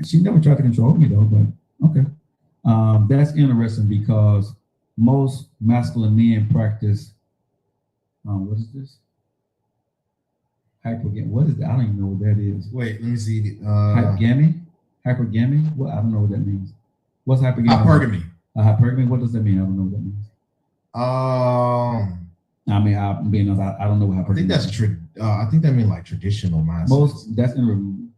She never tried to control me though, but okay. That's interesting because most masculine men practice, what is this? Hypergamy. What is that? I don't even know what that is. Wait, let me see. Hypergamy? Hypergamy? What? I don't know what that means. What's hypergamy? Hypergamy. Hypergamy, what does that mean? I don't know what that means. I mean, I'm being honest, I don't know how. I think that's true. I think that means like traditional mindset.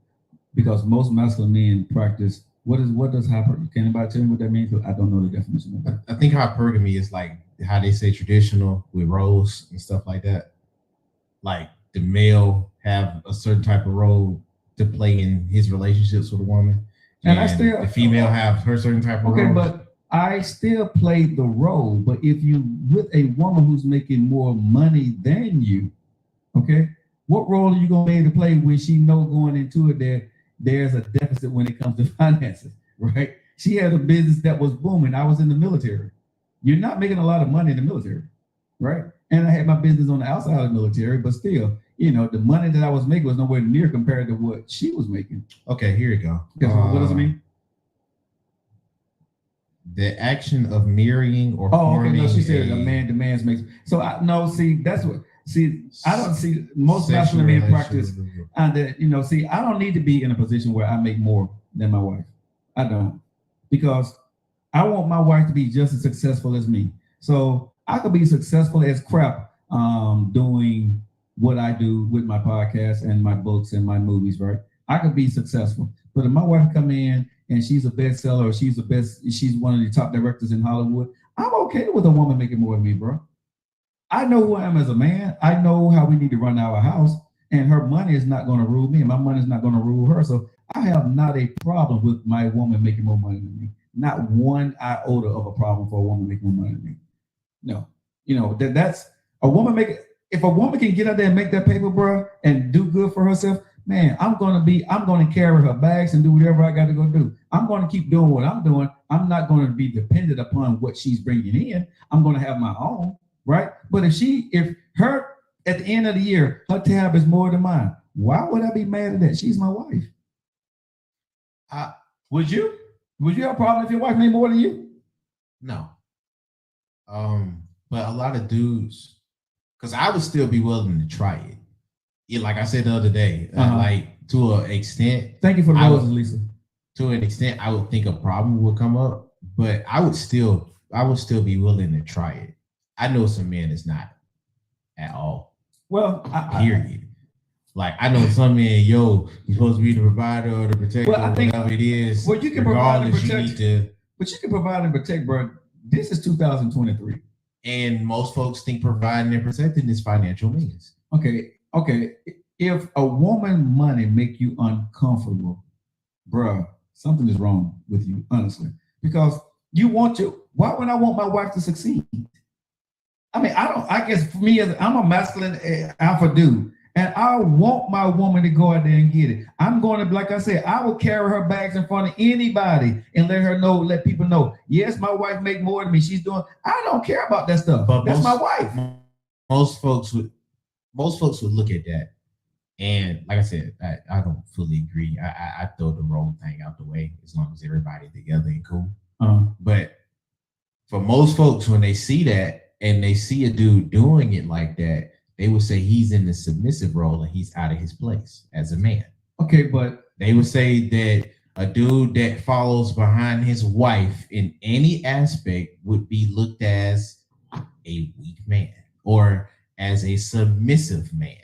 Because most masculine men practice. What does hypergamy? Can anybody tell me what that means? I don't know the definition of that. I think hypergamy is like how they say traditional with roles and stuff like that. Like the male have a certain type of role to play in his relationships with a woman, and the female have her certain type of role. Okay, but I still played the role. But if you with a woman who's making more money than you, okay, what role are you gonna be able to play when she know going into it that there's a deficit when it comes to finances, right? She had a business that was booming. I was in the military. You're not making a lot of money in the military, right? And I had my business on the outside of the military, but still, the money that I was making was nowhere near compared to what she was making. Okay, here you go. What does it mean? The action of marrying or forming. Okay, no, she said a man demands makes. So I don't see most masculine men practice. And I don't need to be in a position where I make more than my wife. I don't, because I want my wife to be just as successful as me. So I could be successful as crap doing what I do with my podcast and my books and my movies, right? I could be successful. But if my wife come in and she's a bestseller or she's one of the top directors in Hollywood, I'm okay with a woman making more than me, bro. I know who I am as a man. I know how we need to run our house, and her money is not going to rule me, and my money is not going to rule her. So I have not a problem with my woman making more money than me. Not one iota of a problem for a woman making more money than me. No, that's a woman making. If a woman can get out there and make that paper, bro, and do good for herself, man, I'm going to carry her bags and do whatever I got to go do. I'm going to keep doing what I'm doing. I'm not going to be dependent upon what she's bringing in. I'm going to have my own, right? But if her, at the end of the year, her tab is more than mine, why would I be mad at that? She's my wife. Would you have a problem if your wife made more than you? No. But a lot of dudes, because I would still be willing to try it. Yeah, like I said the other day, like to an extent. Thank you for the roses, Lisa. To an extent, I would think a problem would come up, but I would still be willing to try it. I know some men is not at all. Well, period. Like I know some men, you're supposed to be the provider or the protector, whatever it is. Well, you can provide and protect. But you can provide and protect, bro. This is 2023. And most folks think providing and protecting is financial means. Okay. If a woman money make you uncomfortable, bruh, something is wrong with you, honestly. Because why would I want my wife to succeed? I mean, I guess for me, I'm a masculine alpha dude, and I want my woman to go out there and get it. I'm going to, like I said, I will carry her bags in front of anybody and let people know, yes, my wife make more than me. I don't care about that stuff. But that's my wife. Most folks would look at that. And like I said, I don't fully agree. I throw the wrong thing out the way as long as everybody together and cool. But for most folks, when they see that and they see a dude doing it like that, they would say he's in the submissive role and he's out of his place as a man. Okay, but they would say that a dude that follows behind his wife in any aspect would be looked as a weak man or as a submissive man.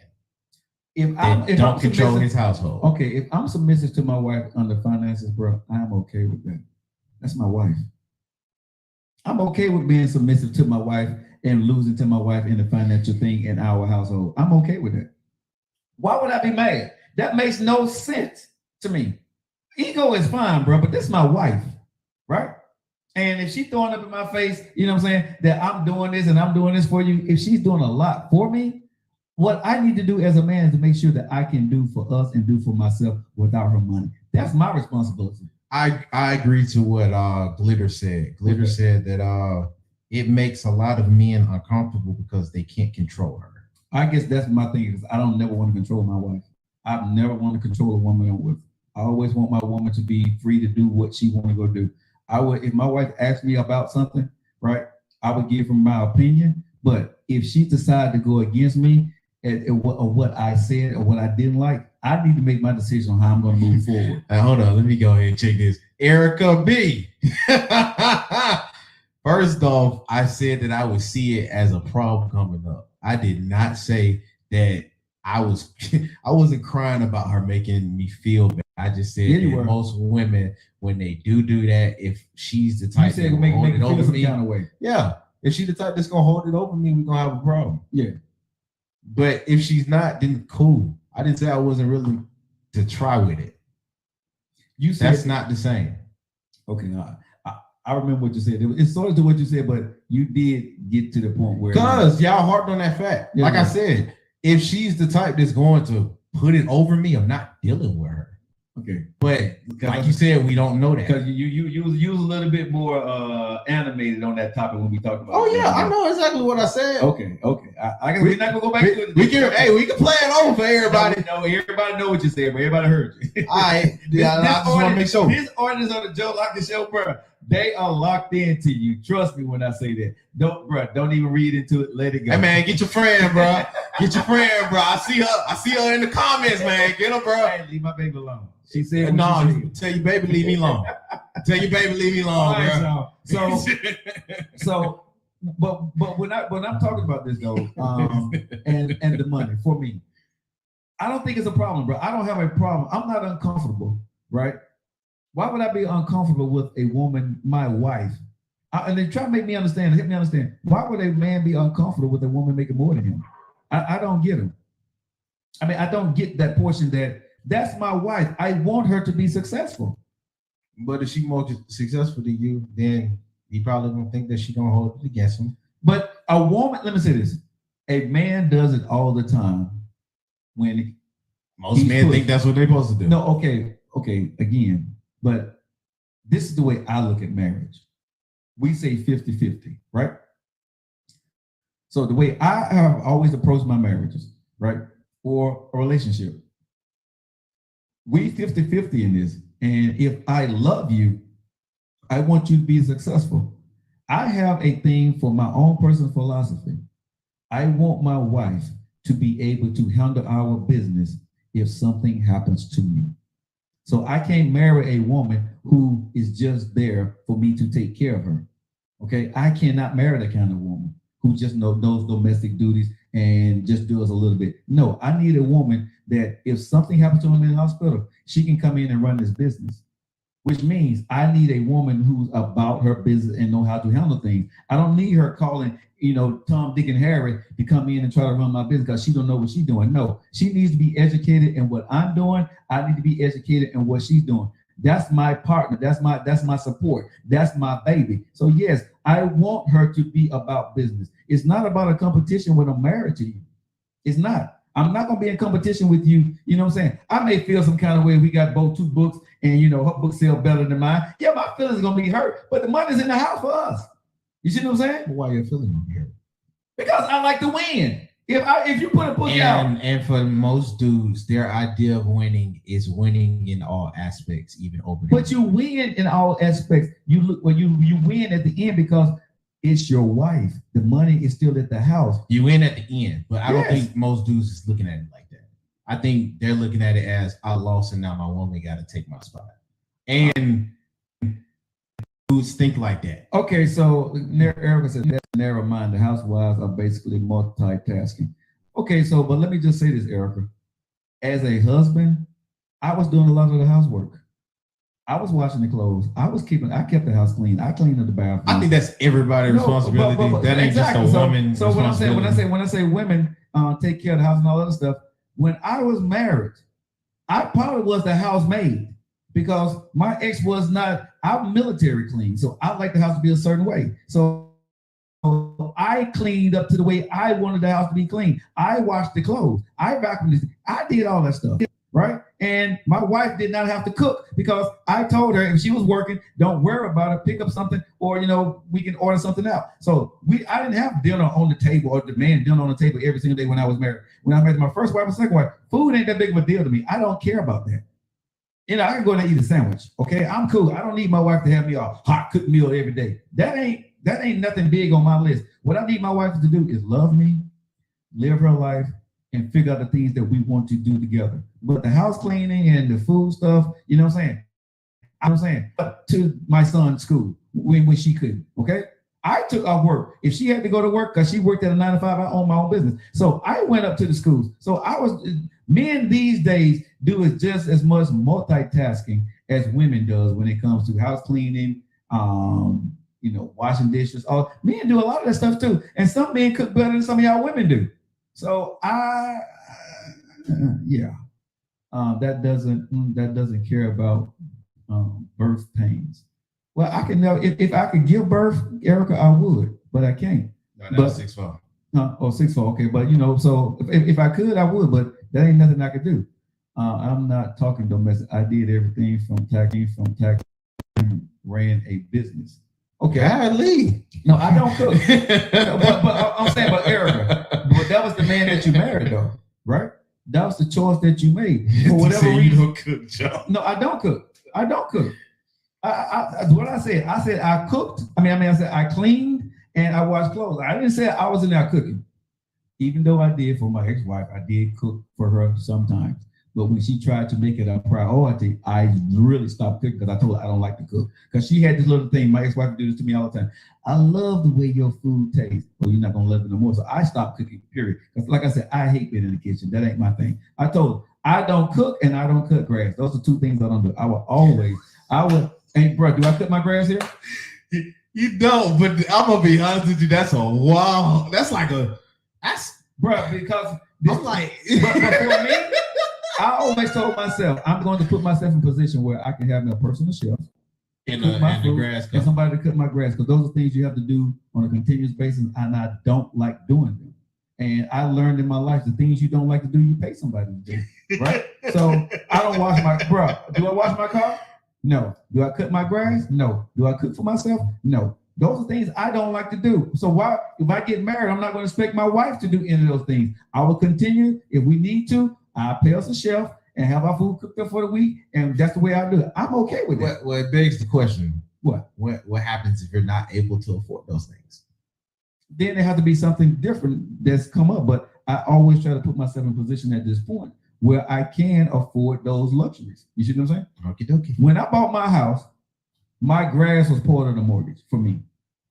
If don't control his household. Okay, if I'm submissive to my wife under finances, bro, I'm okay with that. That's my wife. I'm okay with being submissive to my wife and losing to my wife in the financial thing in our household. I'm okay with that. Why would I be mad? That makes no sense to me. Ego is fine, bro, but this is my wife, right? And if she's throwing up in my face, you know what I'm saying, that I'm doing this and I'm doing this for you, if she's doing a lot for me, what I need to do as a man is to make sure that I can do for us and do for myself without her money. That's my responsibility. I agree to what Glitter said. Glitter said that it makes a lot of men uncomfortable because they can't control her. I guess that's my thing, is I don't never want to control my wife. I've never wanted to control a woman I'm with. I always want my woman to be free to do what she want to go do. If my wife asked me about something, right, I would give her my opinion. But if she decided to go against me, or what I said or what I didn't like, I need to make my decision on how I'm going to move forward. Hold on, let me go ahead and check this. Erica B. First off, I said that I would see it as a problem coming up. I did not say that I wasn't crying about her making me feel bad. I just said that most women, when they do that, if she's the type that will hold it over me, kind of way. Yeah. If she's the type that's gonna hold it over me, we're gonna have a problem. Yeah. But if she's not, then cool. I didn't say I wasn't really to try with it. You said that's not the same. Okay, I remember what you said. It's sort of to what you said, but you did get to the point where because y'all harped on that fact. Yeah, like I said, if she's the type that's going to put it over me, I'm not dealing with her. Okay, but like you said, we don't know that because you was a little bit more animated on that topic when we talked about. Oh yeah, I know exactly what I said. Okay. I guess we're not gonna go back to it. We can play it over for everybody. No, everybody know what you said, but everybody heard you. All right, I just want to make sure. His audience on the Joe Lockett Show, bro, they are locked into you. Trust me when I say that. Don't even read into it. Let it go. Hey man, get your friend, bro. Get your friend, bro. I see her in the comments, man. Get her, bro. Hey, leave my baby alone. She said, "No, tell your baby leave me alone. Tell your baby leave me alone, right, bro." But when I'm talking about this though, and the money for me, I don't think it's a problem, bro. I don't have a problem. I'm not uncomfortable, right? Why would I be uncomfortable with a woman, my wife? And they try to make me understand, help me understand. Why would a man be uncomfortable with a woman making more than him? I don't get him. I mean, I don't get that portion that's my wife. I want her to be successful. But if she's more successful than you, then you probably don't think that she's gonna hold it against him. But a woman, let me say this: a man does it all the time. When most men think that's what they're supposed to do. No, okay, again. But this is the way I look at marriage. We say 50-50, right? So the way I have always approached my marriages, right, or a relationship, we 50-50 in this. And if I love you, I want you to be successful. I have a thing for my own personal philosophy. I want my wife to be able to handle our business if something happens to me. So I can't marry a woman who is just there for me to take care of her. Okay, I cannot marry that kind of woman who just knows domestic duties and just does a little bit. No, I need a woman that if something happens to him in the hospital, she can come in and run this business, which means I need a woman who's about her business and know how to handle things. I don't need her calling, Tom, Dick, and Harry to come in and try to run my business because she don't know what she's doing. No, she needs to be educated in what I'm doing. I need to be educated in what she's doing. That's my partner. That's my support. That's my baby. So yes, I want her to be about business. It's not about a competition when I'm married to you. It's not. I'm not going to be in competition with you. You know what I'm saying? I may feel some kind of way. We got both 2 books and, her book sell better than mine. Yeah, my feelings are going to be hurt, but the money's in the house for us. You see what I'm saying? Why your feelings going to be hurt? Because I like to win. If you put a book out. And for most dudes, their idea of winning is winning in all aspects, even opening. But you win in all aspects. You win at the end because it's your wife. The money is still at the house. You win at the end, but I don't think most dudes is looking at it like that. I think they're looking at it as I lost and now my woman got to take my spot. And dudes think like that. Okay, so Erica said that's narrow mind. The housewives are basically multitasking. Okay, but let me just say this, Erica. As a husband, I was doing a lot of the housework. I was washing the clothes. I kept the house clean. I cleaned up the bathroom. I think that's everybody's responsibility. That ain't exactly. Just a woman's responsibility. When I say women take care of the house and all that stuff, when I was married, I probably was the housemaid because my ex was not. I'm military clean, so I like the house to be a certain way. So I cleaned up to the way I wanted the house to be clean. I washed the clothes. I vacuumed. I did all that stuff. Right? And my wife did not have to cook because I told her if she was working, don't worry about it, pick up something, or we can order something out. So I didn't have dinner on the table or demand dinner on the table every single day when I was married. When I married my first wife and second wife, food ain't that big of a deal to me. I don't care about that. I can go in and eat a sandwich. Okay, I'm cool. I don't need my wife to have me a hot cooked meal every day. That ain't nothing big on my list. What I need my wife to do is love me, live her life, and figure out the things that we want to do together. But the house cleaning and the food stuff, you know what I'm saying? To my son's school when she couldn't, okay? I took off work. If she had to go to work because she worked at a 9 to 5, I own my own business. So I went up to the schools. So men these days do is just as much multitasking as women does when it comes to house cleaning, washing dishes. All men do a lot of that stuff too. And some men cook better than some of y'all women do. So that doesn't care about birth pains. Well, I can know if I could give birth, Erica, I would, but I can't. No, that's 6'4". 6'4". Okay, but so if I could, I would, but that ain't nothing I could do. I'm not talking domestic. I did everything from tax, ran a business. Okay, No, I don't cook. but I'm saying, but Erica, but that was the man that you married, though, right? That was the choice that you made for whatever reason. You don't cook, Joe. No, I don't cook. What I said I cooked. I said I cleaned and I washed clothes. I didn't say I was in there cooking, even though I did for my ex-wife. I did cook for her sometimes, but when she tried to make it a priority, I really stopped cooking because I told her I don't like to cook. Because she had this little thing. My ex-wife would do this to me all the time. I love the way your food tastes. Well, you're not gonna love it no more. So I stopped cooking. Period. Because like I said, I hate being in the kitchen. That ain't my thing. I told her I don't cook and I don't cut grass. Those are two things I don't do. Hey, bro, do I cut my grass here? You don't, but I'm gonna be honest with you. That's bro, because I'm like, but for me, I always told myself I'm going to put myself in a position where I can have my personal chef and the grass and somebody to cut my grass, because those are things you have to do on a continuous basis, and I don't like doing them. And I learned in my life the things you don't like to do, you pay somebody to do, right? So I don't wash my do I wash my car? No. Do I cut my grass? No. Do I cook for myself? No. Those are things I don't like to do. So why, if I get married, I'm not going to expect my wife to do any of those things. I will continue. If we need to, I'll pay us a chef and have our food cooked up for the week. And that's the way I do it. I'm okay with that. Well, it begs the question. What happens if you're not able to afford those things? Then there has to be something different that's come up. But I always try to put myself in a position at this point where I can afford those luxuries. You see what I'm saying? Okie dokie. When I bought my house, my grass was part of the mortgage for me.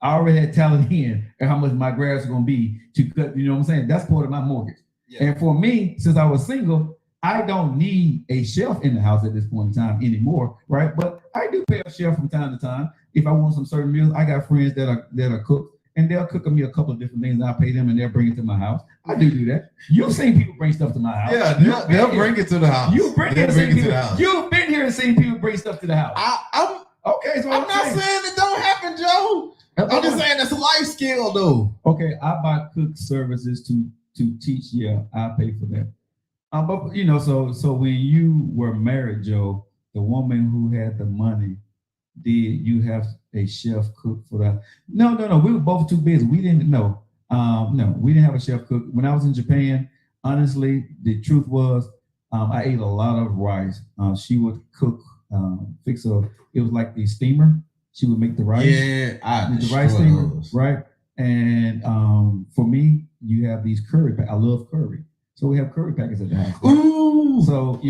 I already had talent in and how much my grass was going to be to cut, you know what I'm saying? That's part of my mortgage. Yeah. And for me, since I was single, I don't need a chef in the house at this point in time anymore, right? But I do pay a chef from time to time. If I want some certain meals, I got friends that are cooks, and they'll cook me a couple of different things. I pay them and they'll bring it to my house. I do that. You've seen people bring stuff to my house. Yeah, they'll bring it to the house. You've been here and seen people bring stuff to the house. I'm not saying it don't happen, Joe. I'm just saying it's a life skill, though. Okay, I buy cook services to teach. Yeah, I pay for that. But so when you were married, Joe, the woman who had the money, did you have a chef cook for that? No. We were both too busy. We didn't know. No, we didn't have a chef cook. When I was in Japan, honestly, the truth was, I ate a lot of rice. She would cook, it was like the steamer. She would make the rice. Yeah, the rice steamer, right? And for me, you have these curry. I love curry. So we have curry packets at the house. Right? Ooh. So,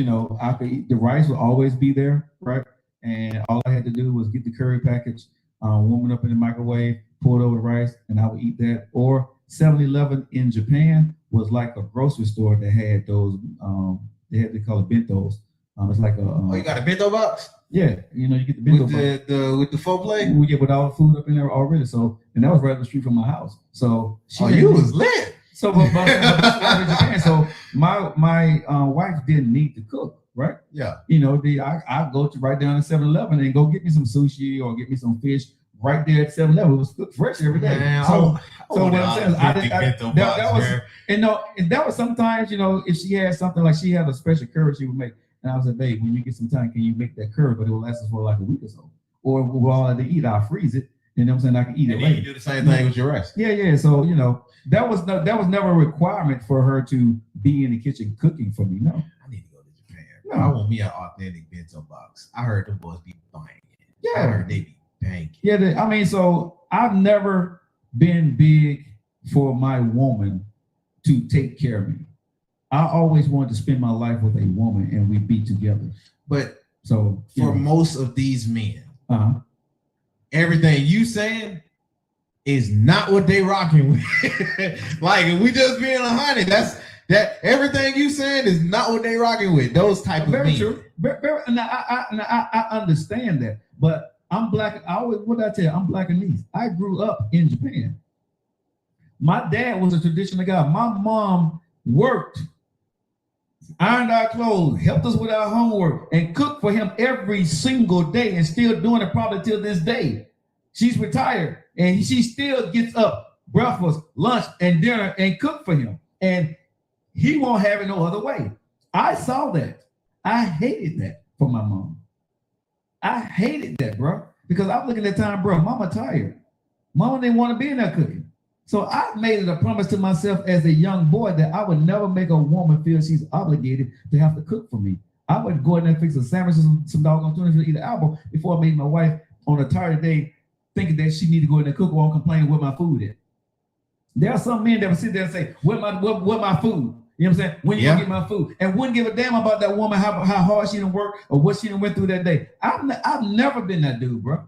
I could eat, the rice would always be there, right? And all I had to do was get the curry package, warm it up in the microwave, pour it over the rice, and I would eat that. Or 7-Eleven in Japan was like a grocery store that had those, they call it bentos. It's like a. You got a bento box? Yeah, you get the bento box. With the full plate? We get with all the food up in there already. So, and that was right up the street from my house. So. You was lit. So, but Japan. So my wife didn't need to cook, right? Yeah. I go to right down to 7-Eleven and go get me some sushi or get me some fish right there at 7-Eleven. It was cooked fresh every day. Man, so what I'm saying is that was sometimes, if she had something like she had a special curry she would make. And I was like, babe, when you get some time, can you make that curry? But it will last us for like a week or so. Or while I eat, I'll freeze it. You know what I'm saying? I can eat it later. You do the same thing with your rice. Yeah. So, that was never a requirement for her to be in the kitchen cooking for me. No. I need to go to Japan. No. I want me an authentic bento box. I heard the boys be buying it. Yeah. I heard they be banging. Yeah, so I've never been big for my woman to take care of me. I always wanted to spend my life with a woman and we be together. But so for most of these men, everything you saying is not what they rocking with. Like, if we just being 100, that everything you saying is not what they rocking with. Those type of very men. true. And I understand that, but I'm black. What did I tell you? I'm black and East. I grew up in Japan. My dad was a traditional guy. My mom worked, ironed our clothes, helped us with our homework, and cooked for him every single day, and still doing it probably till this day. She's retired, and she still gets up, breakfast, lunch, and dinner, and cook for him. And he won't have it no other way. I saw that. I hated that for my mom. I hated that, bro, because I'm looking at time, bro. Mama tired. Mama didn't want to be in there cooking. So I made it a promise to myself as a young boy that I would never make a woman feel she's obligated to have to cook for me. I would go in there and fix a sandwich and some doggone tuna to eat an apple before I made my wife on a tired day thinking that she need to go in there and cook while I'm complaining where my food is. There are some men that will sit there and say, where my food? You know what I'm saying? When you gonna get my food? And wouldn't give a damn about that woman, how hard she done work or what she done went through that day. I've never been that dude, bro.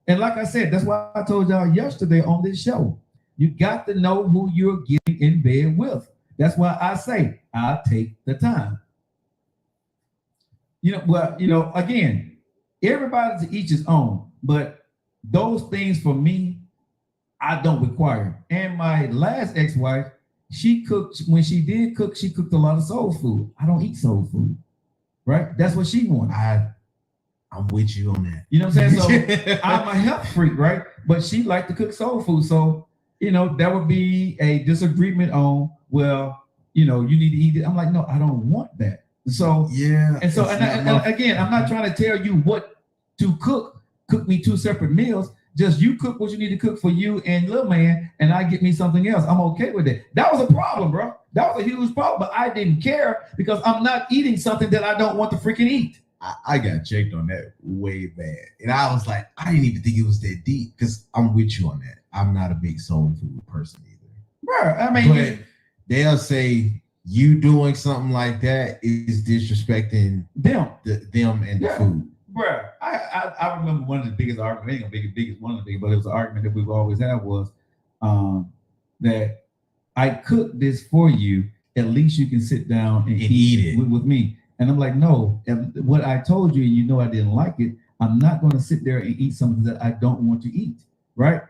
And like I said, that's why I told y'all yesterday on this show, you got to know who you're getting in bed with. That's why I say, I take the time. Again, everybody to each his own, but those things for me, I don't require. And my last ex-wife, she cooked, when she did cook, she cooked a lot of soul food. I don't eat soul food, right? That's what she wanted. I'm with you on that. You know what I'm saying? So I'm a health freak, right? But she liked to cook soul food. So, that would be a disagreement on, well, you need to eat it. I'm like, no, I don't want that. So, yeah. And so, and again, I'm not trying to tell you what to cook. Cook me 2 separate meals. Just you cook what you need to cook for you and little man, and I get me something else. I'm okay with it. That was a problem, bro. That was a huge problem, but I didn't care because I'm not eating something that I don't want to freaking eat. I got checked on that way bad. And I was like, I didn't even think it was that deep because I'm with you on that. I'm not a big soul food person either. Bro, I mean, but they'll say you doing something like that is disrespecting them and the food. Bro, I remember one of the biggest arguments, but it was an argument that we've always had was that I cooked this for you. At least you can sit down and eat it with me. And I'm like, no, what I told you, I didn't like it. I'm not going to sit there and eat something that I don't want to eat, right?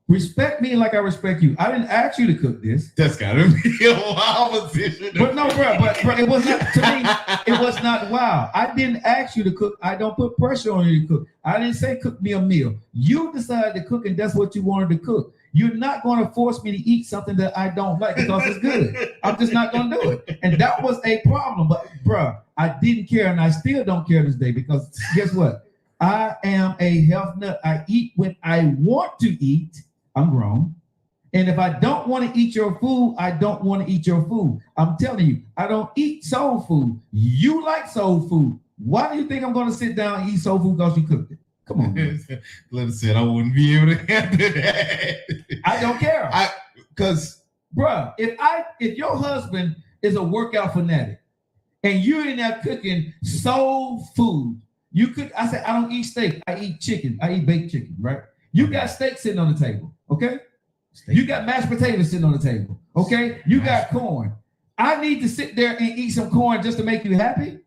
Respect me like I respect you. I didn't ask you to cook this. That's gotta be a wild position. But no, bro, but it was not, to me, it was not wild. I didn't ask you to cook. I don't put pressure on you to cook. I didn't say cook me a meal. You decided to cook and that's what you wanted to cook. You're not going to force me to eat something that I don't like because it's good. I'm just not going to do it. And that was a problem. But, bro, I didn't care and I still don't care this day because guess what? I am a health nut. I eat when I want to eat. I'm grown. And if I don't want to eat your food, I don't want to eat your food. I'm telling you, I don't eat soul food. You like soul food. Why do you think I'm going to sit down and eat soul food because you cooked it? Come on. Glenn said I wouldn't be able to handle that. I don't care. Because, bruh, if your husband is a workout fanatic and you're in there cooking soul food, I said, I don't eat steak. I eat chicken. I eat baked chicken, right? You got steak sitting on the table, okay? Steak. You got mashed potatoes sitting on the table, okay? You got corn. I need to sit there and eat some corn just to make you happy?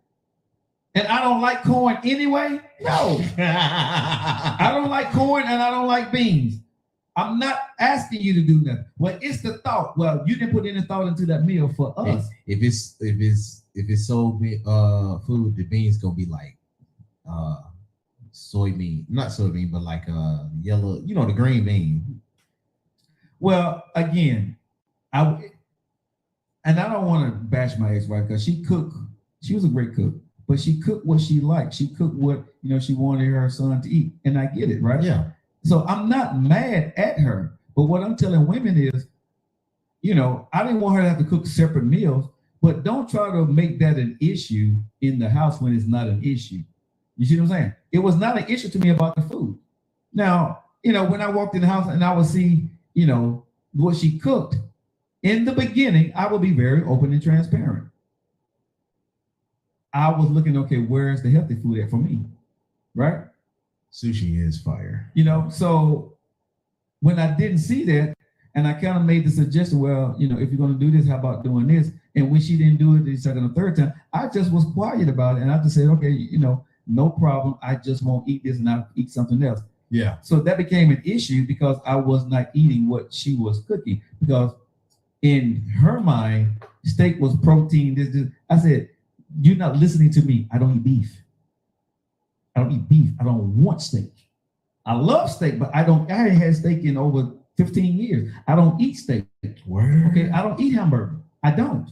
And I don't like corn anyway? No. I don't like corn and I don't like beans. I'm not asking you to do nothing. Well, it's the thought. Well, you didn't put any thought into that meal for us. If it's soul food, the beans gonna be like soybean, not soybean, but like yellow, the green bean. Well, again, I don't want to bash my ex-wife because she was a great cook, but she cooked what she liked. She cooked what she wanted her son to eat, and I get it, right? Yeah. So I'm not mad at her, but what I'm telling women is, I didn't want her to have to cook separate meals, but don't try to make that an issue in the house when it's not an issue. You see what I'm saying? It was not an issue to me about the food. Now, when I walked in the house and I would see, what she cooked, in the beginning, I would be very open and transparent. I was looking, okay, where's the healthy food at for me? Right? Sushi is fire. So when I didn't see that, and I kind of made the suggestion, well, if you're going to do this, how about doing this? And when she didn't do it the second or third time, I just was quiet about it, and I just said, okay, no problem. I just won't eat this, and I'll eat something else. Yeah. So that became an issue because I was not eating what she was cooking, because in her mind, steak was protein. This. I said, you're not listening to me. I don't eat beef. I don't eat beef. I don't want steak. I love steak, but I ain't had steak in over 15 years. I don't eat steak. Word. Okay, I don't eat hamburger. I don't.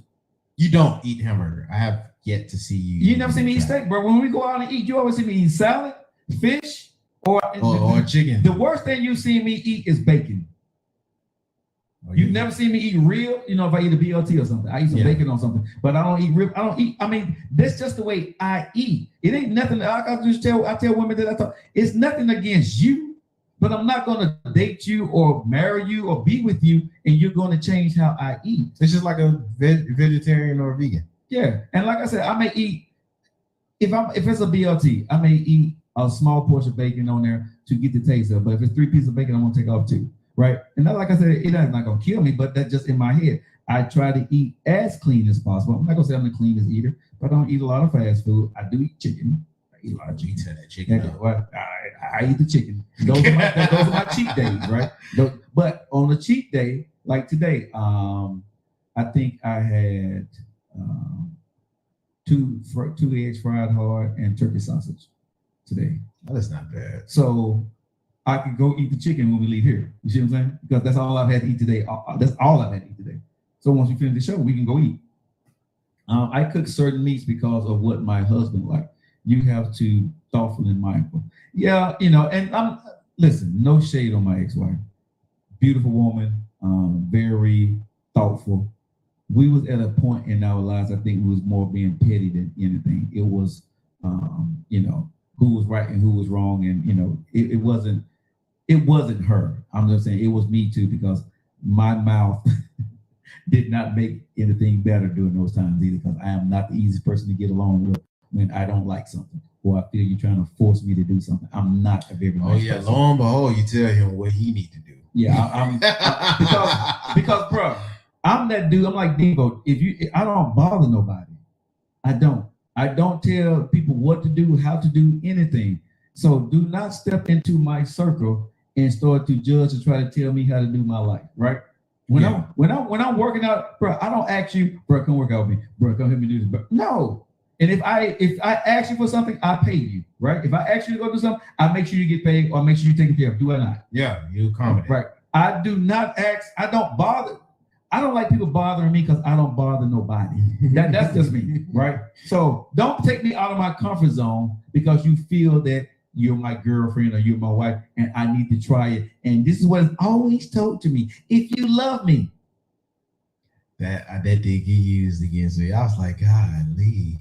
You don't eat hamburger. I have yet to see you. You never see me eat steak, bro. When we go out and eat, you always see me eat salad, fish, or chicken. The worst thing you see me eat is bacon. You never see me eat real. If I eat a BLT or something, I eat some bacon on something, but I don't eat rib. I don't eat. I mean, that's just the way I eat. It ain't nothing. I tell women that it's nothing against you, but I'm not going to date you or marry you or be with you, and you're going to change how I eat. It's just like a vegetarian or a vegan. Yeah, and like I said, I may eat if it's a BLT, I may eat a small portion of bacon on there to get the taste of it. But if it's 3 pieces of bacon, I'm gonna take off 2. Right? And not like I said, it's not gonna kill me, but that's just in my head. I try to eat as clean as possible. I'm not gonna say I'm the cleanest eater, but I don't eat a lot of fast food. I do eat chicken. I eat a lot of chicken. That chicken. Yeah, well, I eat the chicken. Those are my cheat days, right? But on a cheat day, like today, I think I had 2 eggs fried hard and turkey sausage today. Oh, that's not bad. So I could go eat the chicken when we leave here. You see what I'm saying? Because that's all I've had to eat today. That's all I've had to eat today. So once we finish the show, we can go eat. I cook certain meats because of what my husband likes. You have to thoughtful and mindful. Yeah, and listen, no shade on my ex-wife. Beautiful woman, very thoughtful. We was at a point in our lives, I think we was more being petty than anything. It was, who was right and who was wrong. And, it wasn't her. I'm just saying it was me too, because my mouth did not make anything better during those times either, because I am not the easiest person to get along with when I don't like something or I feel you're trying to force me to do something. I'm not a very nice person. Lo and behold, you tell him what he need to do. Yeah, because bro, I'm that dude. I'm like Devo. I don't bother nobody. I don't tell people what to do, how to do anything. So do not step into my circle and start to judge and try to tell me how to do my life, right? When I'm working out, bro, I don't ask you, bro, come work out with me, bro, come help me do this, bro. No. And if I ask you for something, I pay you, right? If I ask you to go do something, I make sure you get paid or make sure you're taken care of. Do I not? Yeah, you accommodate. Right. I do not ask. I don't bother. I don't like people bothering me because I don't bother nobody. That's just me, right? So don't take me out of my comfort zone because you feel that you're my girlfriend or you're my wife and I need to try it. And this is what is always told to me. If you love me. That thing you used against me. I was like, golly,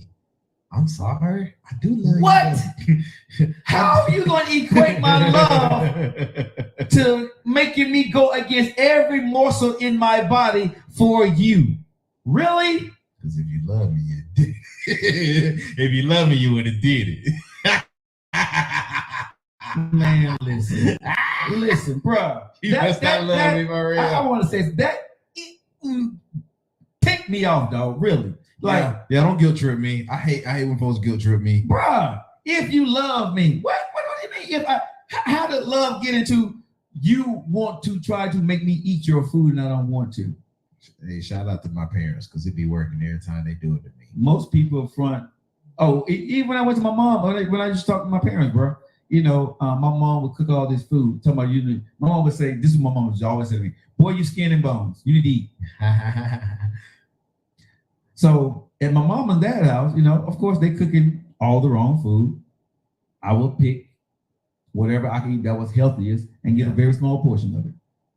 I'm sorry. I do love what? you. What? How are you going to equate my love to making me go against every morsel in my body for you? Really? Because if you love me, you did. If you love me, you would have did it. Man, listen, bro. You must not love me for real. I want to say that ticked me off, dog. Really, like, yeah, don't guilt trip me. I hate when folks guilt trip me, bro. If you love me, what do you mean? How did love get into you want to try to make me eat your food and I don't want to? Hey, shout out to my parents because it be working every time they do it to me. Most people front. Oh, even when I went to my mom, when I used to talk to my parents, bro. My mom would cook all this food. Talking about you, my mom would say, "This is what my mom would always say to me: boy, you skin and bones. You need to eat." So at my mom and dad's house, of course they cooking all the wrong food. I would pick whatever I could eat that was healthiest and get a very small portion of it,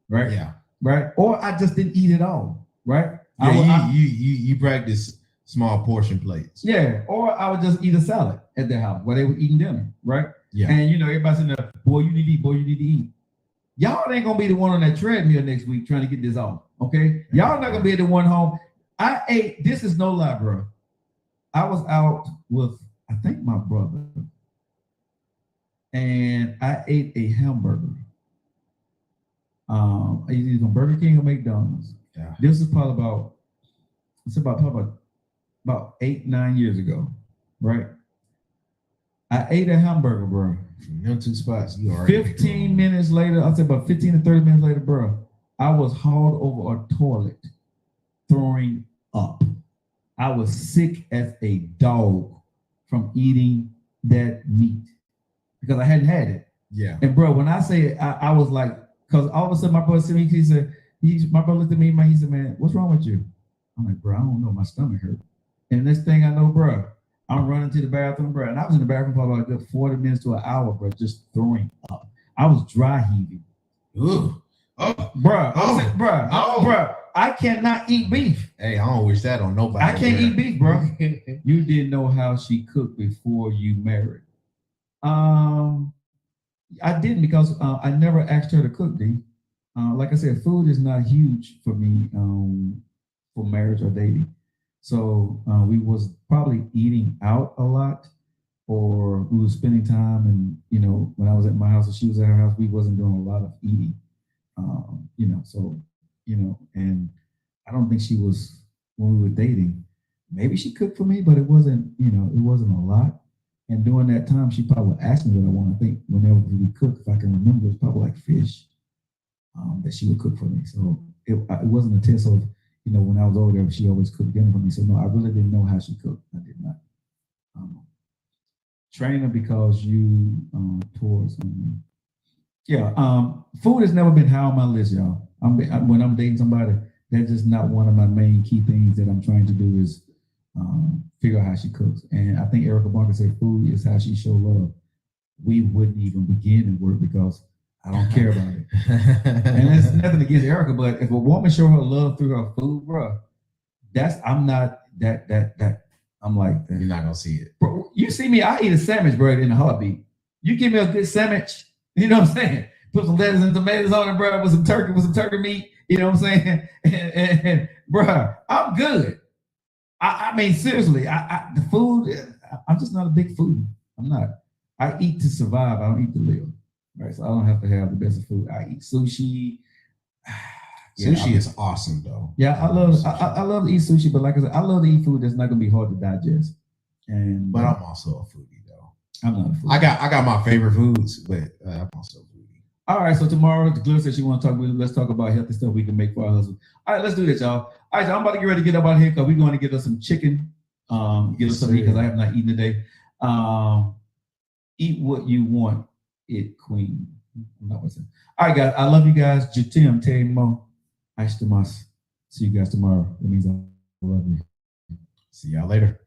right? Yeah, right. Or I just didn't eat it all, right? Yeah, you practice small portion plates. Yeah, or I would just eat a salad at their house while they were eating dinner, right? Yeah, and everybody's in there, boy, you need to eat, boy, you need to eat. Y'all ain't gonna be the one on that treadmill next week trying to get this off, okay? Y'all not gonna be the one home. I ate, this is no lie, bro. I was out with, I think, my brother, and I ate a hamburger. Either from Burger King or McDonald's. Yeah. This is probably about 8-9 years ago, right? I ate a hamburger, bro. From them two spots, you already 15 minutes later, I'll say about 15 to 30 minutes later, bro, I was hauled over a toilet, throwing up. I was sick as a dog from eating that meat because I hadn't had it. Yeah. And bro, when I say it, I was like, because all of a sudden my brother said, he said, my brother looked at me, he said, man, what's wrong with you? I'm like, bro, I don't know, my stomach hurt. And next thing I know, bro, I'm running to the bathroom, bro, and I was in the bathroom for about a good 40 minutes to an hour, bro, just throwing up. I was dry heaving. Ooh. Oh, bro, oh, bro, oh. Bro, I cannot eat beef. Hey, I don't wish that on nobody. I can't eat beef, bro. You didn't know how she cooked before you married. I didn't because I never asked her to cook, D. Like I said, food is not huge for me for marriage or dating. So we was probably eating out a lot, or we were spending time, and when I was at my house or she was at her house, we wasn't doing a lot of eating. And I don't think she was when we were dating. Maybe she cooked for me, but it wasn't a lot. And during that time, she probably would ask me what I want. I think whenever we cook, if I can remember, it was probably like fish that she would cook for me. So it wasn't a test of, when I was over there, she always cooked dinner for me. So no, I really didn't know how she cooked. I did not. Train her because you towards me. Yeah, food has never been high on my list, y'all. When I'm dating somebody, that's just not one of my main key things that I'm trying to do is figure out how she cooks. And I think Erica Barker said food is how she show love. We wouldn't even begin to work because I don't care about it. And it's nothing against Erica, but if a woman show her love through her food, bro, I'm not that. I'm like, you're not gonna see it. Bro, you see me, I eat a sandwich, bro, in a heartbeat. You give me a good sandwich, you know what I'm saying? Put some lettuce and tomatoes on it, bro, with some turkey meat, you know what I'm saying? And bro, I'm good. I mean, seriously, the food, I'm just not a big foodie. I'm not. I eat to survive. I don't eat to live. Right? So I don't have to have the best of food. I eat sushi. Sushi is awesome, though. Yeah, I love to eat sushi, but like I said, I love to eat food that's not gonna be hard to digest. But I'm also a foodie, though. I'm not a foodie. I got my favorite foods, but I'm also a foodie. All right, so tomorrow, the Glitter said she want to talk. Let's talk about healthy stuff we can make for our husband. All right, let's do this, y'all. All right, so I'm about to get ready to get up out here because we're going to get us some chicken. Get us something because I have not eaten today. Eat what you want, it queen. I'm not what's it. All right, guys. I love you guys. Jatim, Temo, Ashtamas. See you guys tomorrow. That means I love you. See y'all later.